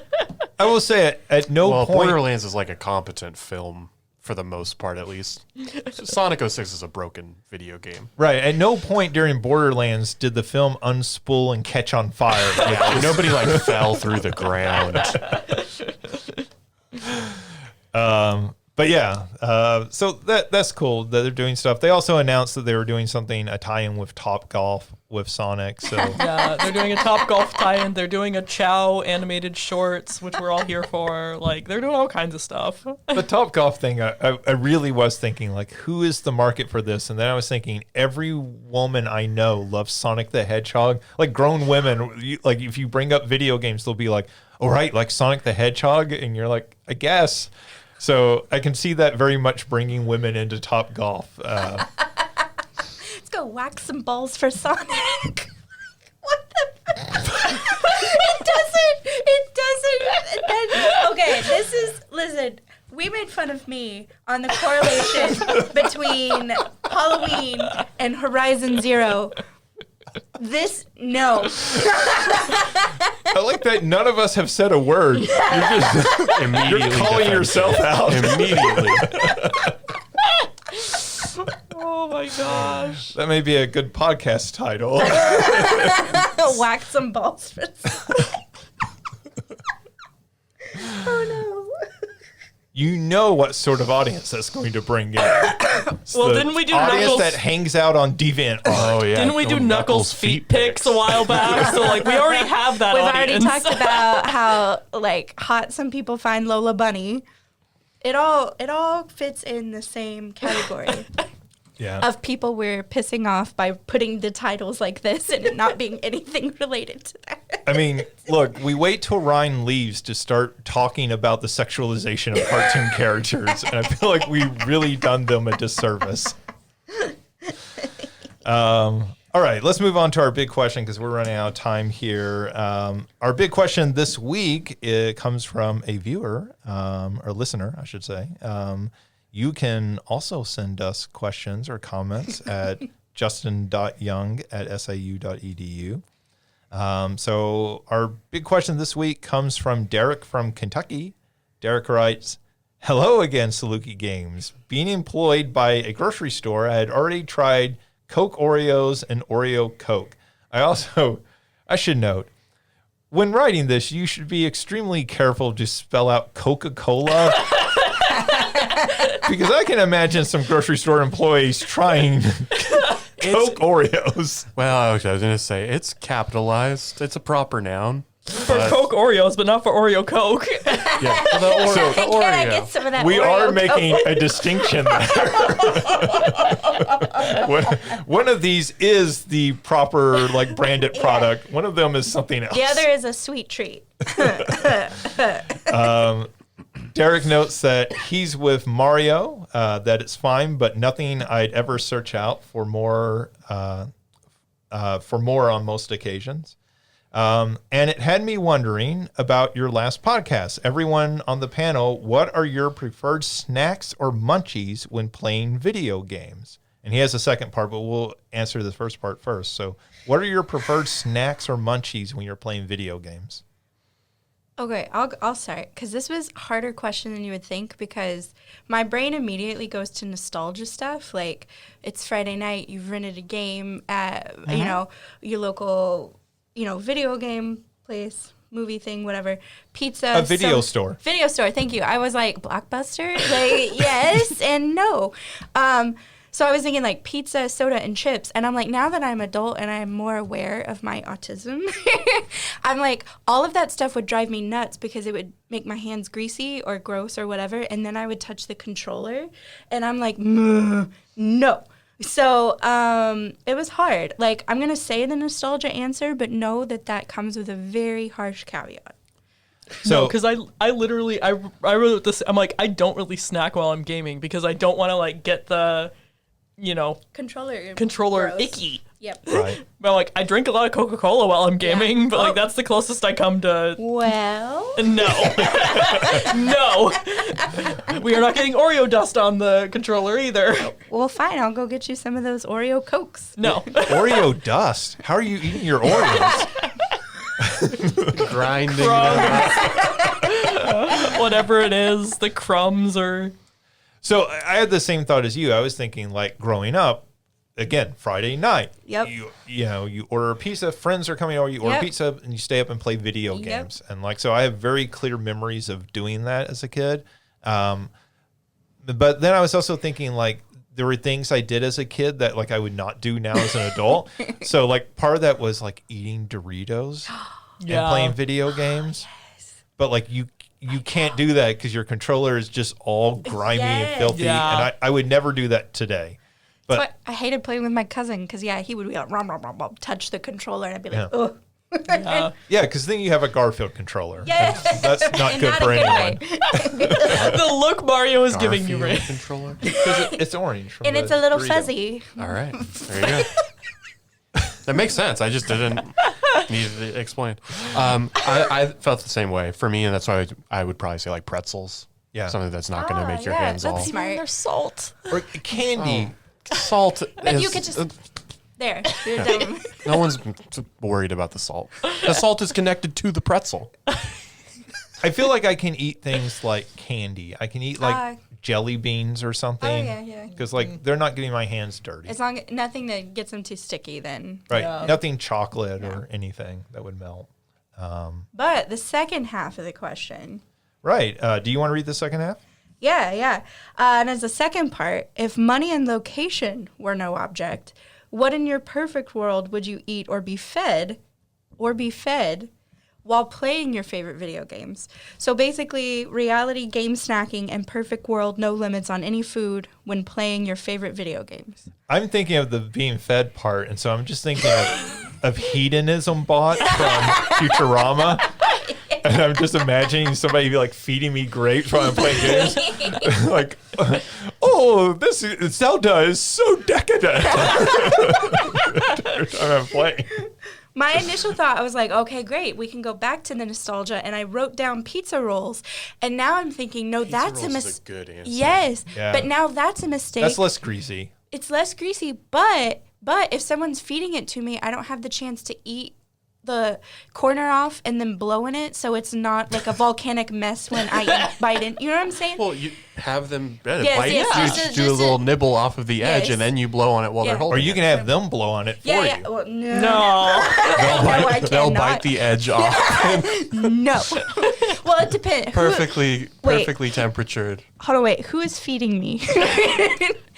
I will say at no point... Borderlands is like a competent film, for the most part, at least. Sonic 06 is a broken video game. Right. At no point during Borderlands did the film unspool and catch on fire. Yeah, nobody fell through the ground. But yeah, so that's cool that they're doing stuff. They also announced that they were doing a tie-in with Top Golf with Sonic. So yeah, they're doing a Top Golf tie-in. They're doing a Chow animated shorts, which we're all here for. Like, they're doing all kinds of stuff. The Top Golf thing, I really was thinking, like, who is the market for this? And then I was thinking, every woman I know loves Sonic the Hedgehog. Like, grown women, like, if you bring up video games, they'll be like, all right, like Sonic the Hedgehog? And you're like, I guess. So I can see that very much bringing women into Top Golf. Let's go whack some balls for Sonic. What the? It doesn't. Okay, listen, we made fun of me on the correlation between Halloween and Horizon Zero. No. I like that none of us have said a word. You're just immediately calling yourself out. Immediately. Oh my gosh. That may be a good podcast title. Whack some balls for Oh no. You know what sort of audience that's going to bring in. Well, didn't we do audience Knuckles? that hangs out on DeviantArt? Oh yeah. Didn't we do Knuckles feet pics a while back? So like we already have that We've audience. already talked about how like hot some people find Lola Bunny. It all fits in the same category. Yeah. of people we're pissing off by putting the titles like this and it not being anything related to that. I mean, look, we wait till Ryan leaves to start talking about the sexualization of cartoon characters, and I feel like we've really done them a disservice. All right, let's move on to our big question because we're running out of time here. Our big question this week, it comes from a viewer, or listener, I should say. You can also send us questions or comments at justin.young@siu.edu. So our big question this week comes from Derek from Kentucky. Derek writes, "Hello again, Saluki Games. Being employed by a grocery store, I had already tried Coke Oreos and Oreo Coke. I should note, when writing this, you should be extremely careful to spell out Coca-Cola because I can imagine some grocery store employees trying Coke Oreos. Well, I was going to say, it's capitalized. It's a proper noun. For Coke Oreos, but not for Oreo Coke. Yeah, the Can I get some of that We Oreo are making Coke? a distinction there. One of these is the proper branded product. One of them is something else. The other is a sweet treat. Derek notes that he's with Mario, that it's fine, but nothing I'd ever search out for more on most occasions. And it had me wondering about your last podcast. Everyone on the panel, what are your preferred snacks or munchies when playing video games? And he has a second part, but we'll answer the first part first. So what are your preferred snacks or munchies when you're playing video games? Okay, I'll start because this was a harder question than you would think because my brain immediately goes to nostalgia stuff. Like it's Friday night, you've rented a game at your local video game place, movie thing, whatever. Pizza. A video store. Video store. Thank you. I was like Blockbuster. Yes and no. So I was thinking pizza, soda, and chips. And I'm like, now that I'm adult and I'm more aware of my autism, I'm like, all of that stuff would drive me nuts because it would make my hands greasy or gross or whatever. And then I would touch the controller. And I'm like, no. So it was hard. I'm going to say the nostalgia answer, but know that comes with a very harsh caveat. So, because I literally wrote this. I'm like, I don't really snack while I'm gaming because I don't want to get the, controller gross. icky. Yep. Right. But I'm like, I drink a lot of Coca-Cola while I'm gaming, but that's the closest I come to. Well. No. No. We are not getting Oreo dust on the controller either. Well, fine. I'll go get you some of those Oreo Cokes. No. Oreo dust? How are you eating your Oreos? grinding. Whatever it is, the crumbs or. So I had the same thought as you. I was thinking growing up, again, Friday night. Yep. You order a pizza, friends are coming over, you order Yep. pizza, and you stay up and play video Yep. games. And so I have very clear memories of doing that as a kid. But then I was also thinking there were things I did as a kid that I would not do now as an adult. So part of that was eating Doritos and playing video games. Yes. But you can't do that because your controller is just all grimy and Yes. filthy. Yeah. And I would never do that today. But I hated playing with my cousin because, he would be like, rom, rom, rom, rom, touch the controller, and I'd be like, Yeah. ugh. yeah, because then you have a Garfield controller. Yes. That's not And good not for a good anyone. way. The look Mario is giving you, Garfield Ray. controller. Because it's orange. From And the it's a little Dorito. fuzzy. All right, there you go. That makes sense. I just didn't need it explained. I felt the same way. For me, and that's why I would probably say pretzels. Yeah. Something that's not going to make your yeah, hands that's all smart. There's salt. Or candy. salt. But you could just there. You're done. No one's worried about the salt. The salt is connected to the pretzel. I feel like I can eat things like candy. I can eat jelly beans or something. Oh, yeah. Because they're not getting my hands dirty. As long as nothing that gets them too sticky, then. Right. Yeah. Nothing chocolate or anything that would melt. But the second half of the question. Right. Do you want to read the second half? Yeah. And as a second part, if money and location were no object, what in your perfect world would you eat or be fed while playing your favorite video games. So basically, reality game snacking and perfect world, no limits on any food when playing your favorite video games. I'm thinking of the being fed part, and so I'm just thinking of hedonism bot from Futurama. And I'm just imagining somebody like feeding me grapes while I'm playing games. Like, oh, this Zelda is so decadent. I'm playing. My initial thought, I was like, okay, great. We can go back to the nostalgia. And I wrote down pizza rolls. And now I'm thinking, no, that's a mistake. Good answer. Yes. Yeah. But now that's a mistake. That's less greasy. It's less greasy. But if someone's feeding it to me, I don't have the chance to eat the corner off and then blow in it, so it's not like a volcanic mess when I bite in. You know what I'm saying? Well, you have them Yes, bite, yes, you just do a little nibble off of the edge, Yes. and then you blow on it while Yeah. they're holding Or you can have them blow on it for yeah. you. Well, no. No. No, I They'll cannot. bite the edge off. No. Well, it depends. Perfectly temperatured. Hold on, wait. Who is feeding me?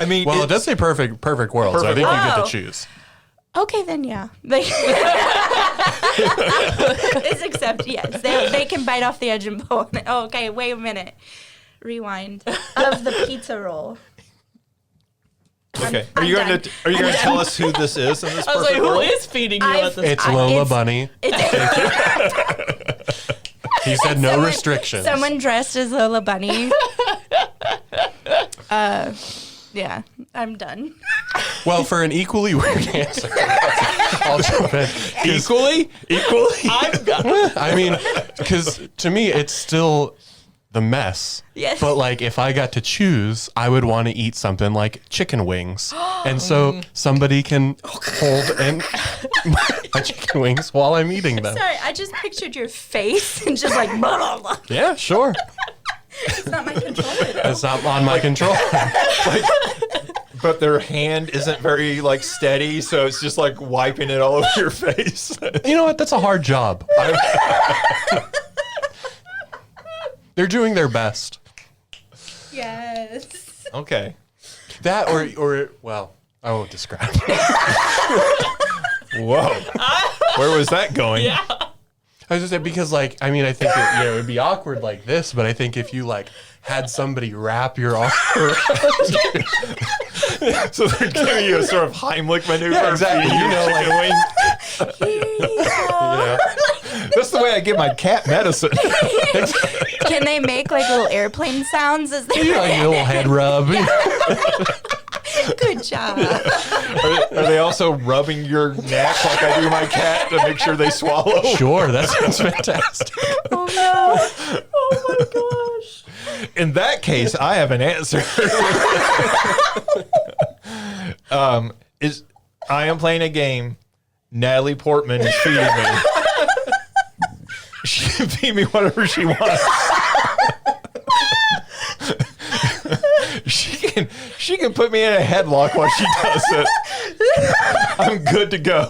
I mean, Well, it does say perfect world, so I Perfect think you get world. to choose. Okay, then yeah. It's accepted. Yes, they can bite off the edge and blow on it. Oh, okay, wait a minute. Rewind of the pizza roll. okay. I'm Are you done. going to tell us who this is in this I was like, perfect who world? is feeding you I've- at this It's I- Lola it's- Bunny. He said no Someone- restrictions. Someone dressed as Lola Bunny. Yeah, I'm done. Well, for an equally weird answer, I'll jump in. Equally? I've got I mean, because to me, it's still the mess. Yes. But like, if I got to choose, I would want to eat something like chicken wings, and so somebody can hold and my chicken wings while I'm eating them. Sorry, I just pictured your face and just like, blah, blah, blah. Yeah, sure. It's not my controller though. It's not on my control. But their hand isn't very like steady, so it's just like wiping it all over your face. You know what? That's a hard job. They're doing their best. Yes. Okay. That or well, I won't describe. Whoa. Where was that going? yeah. I was just saying because, like, I mean, I think it would be awkward like this, but I think if you like had somebody wrap your arm around you, So they're giving you a sort of Heimlich maneuver. yeah, exactly. feeding You know, like, That's the way I give my cat medicine. Can they make like little airplane sounds as they like a little head rub. Good job. Are they also rubbing your neck like I do my cat to make sure they swallow? Sure, that sounds fantastic. Oh no. Oh my gosh. In that case, I have an answer. I am playing a game. Natalie Portman is feeding me. She can feed me whatever she wants. She can put me in a headlock while she does it. I'm good to go.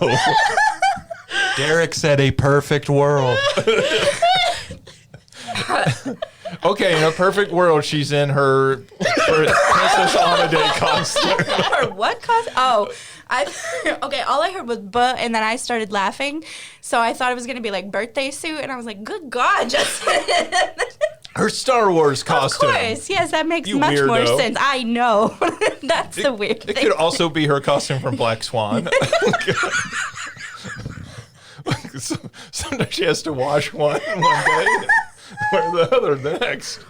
Derek said a perfect world. Okay, in a perfect world, she's in her Princess Amade costume. Or what cost? Oh, okay. All I heard was "but," and then I started laughing. So I thought it was gonna be like birthday suit, and I was like, "Good God, Justin!" Her Star Wars Of costume. course, yes, that makes You much more weirdo. sense. I know. That's the weird It thing. could also be her costume from Black Swan. Sometimes she has to wash one day, wear the other the next.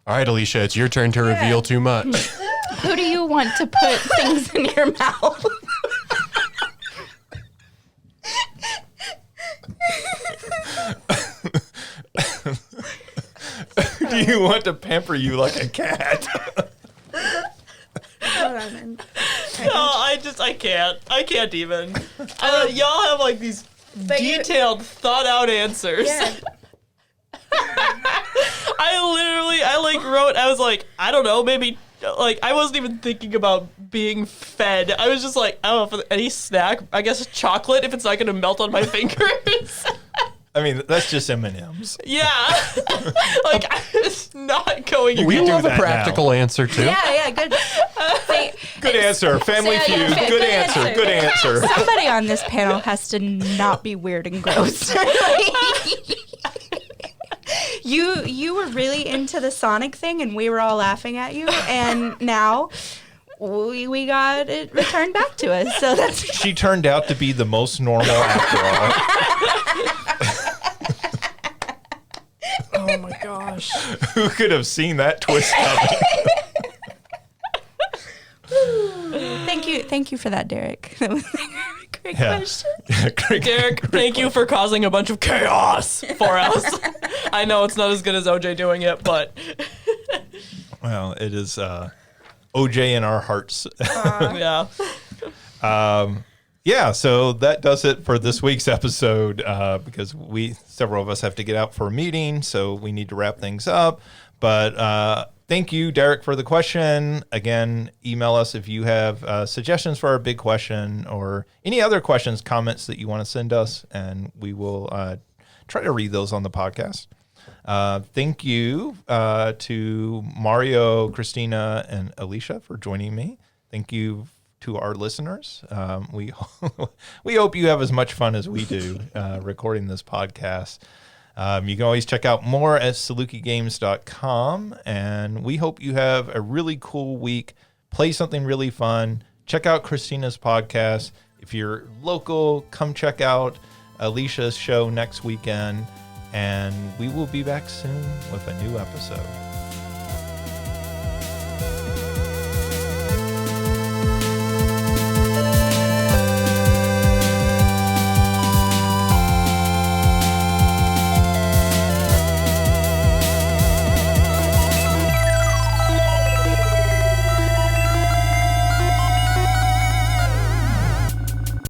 All right, Alicia, it's your turn to reveal too much. Who do you want to put things in your mouth? Do you want to pamper you like a cat? Hold on, then. No, I can't even. Y'all have like these But you- detailed, thought out answers. Yeah. I was like, I don't know, maybe, like, I wasn't even thinking about being fed. I was just like, I don't know, for any snack, I guess chocolate, if it's not gonna melt on my fingers. I mean, that's just M&M's. Yeah. Like, I was not going. We can do love a that practical answer too. Yeah, good. Good answer. Family Feud. Good answer. Good answer. Somebody on this panel has to not be weird and gross. You were really into the Sonic thing, and we were all laughing at you, and now we got it returned back to us. So that's She turned out to be the most normal after all. Oh my gosh. Who could have seen that twist coming? Thank you for that, Derek. That was a great Yeah. question. Derek, thank you for causing a bunch of chaos for us. I know it's not as good as OJ doing it, but Well, it is OJ in our hearts. yeah. Yeah, so that does it for this week's episode because several of us have to get out for a meeting, so we need to wrap things up. But thank you, Derek, for the question. Again, email us if you have suggestions for our big question or any other questions, comments that you want to send us, and we will try to read those on the podcast. Thank you to Mario, Christina, and Alicia for joining me. Thank you to our listeners. We hope you have as much fun as we do recording this podcast. You can always check out more at salukigames.com, and we hope you have a really cool week. Play something really fun. Check out Christina's podcast. If you're local, come check out Alicia's show next weekend, and we will be back soon with a new episode.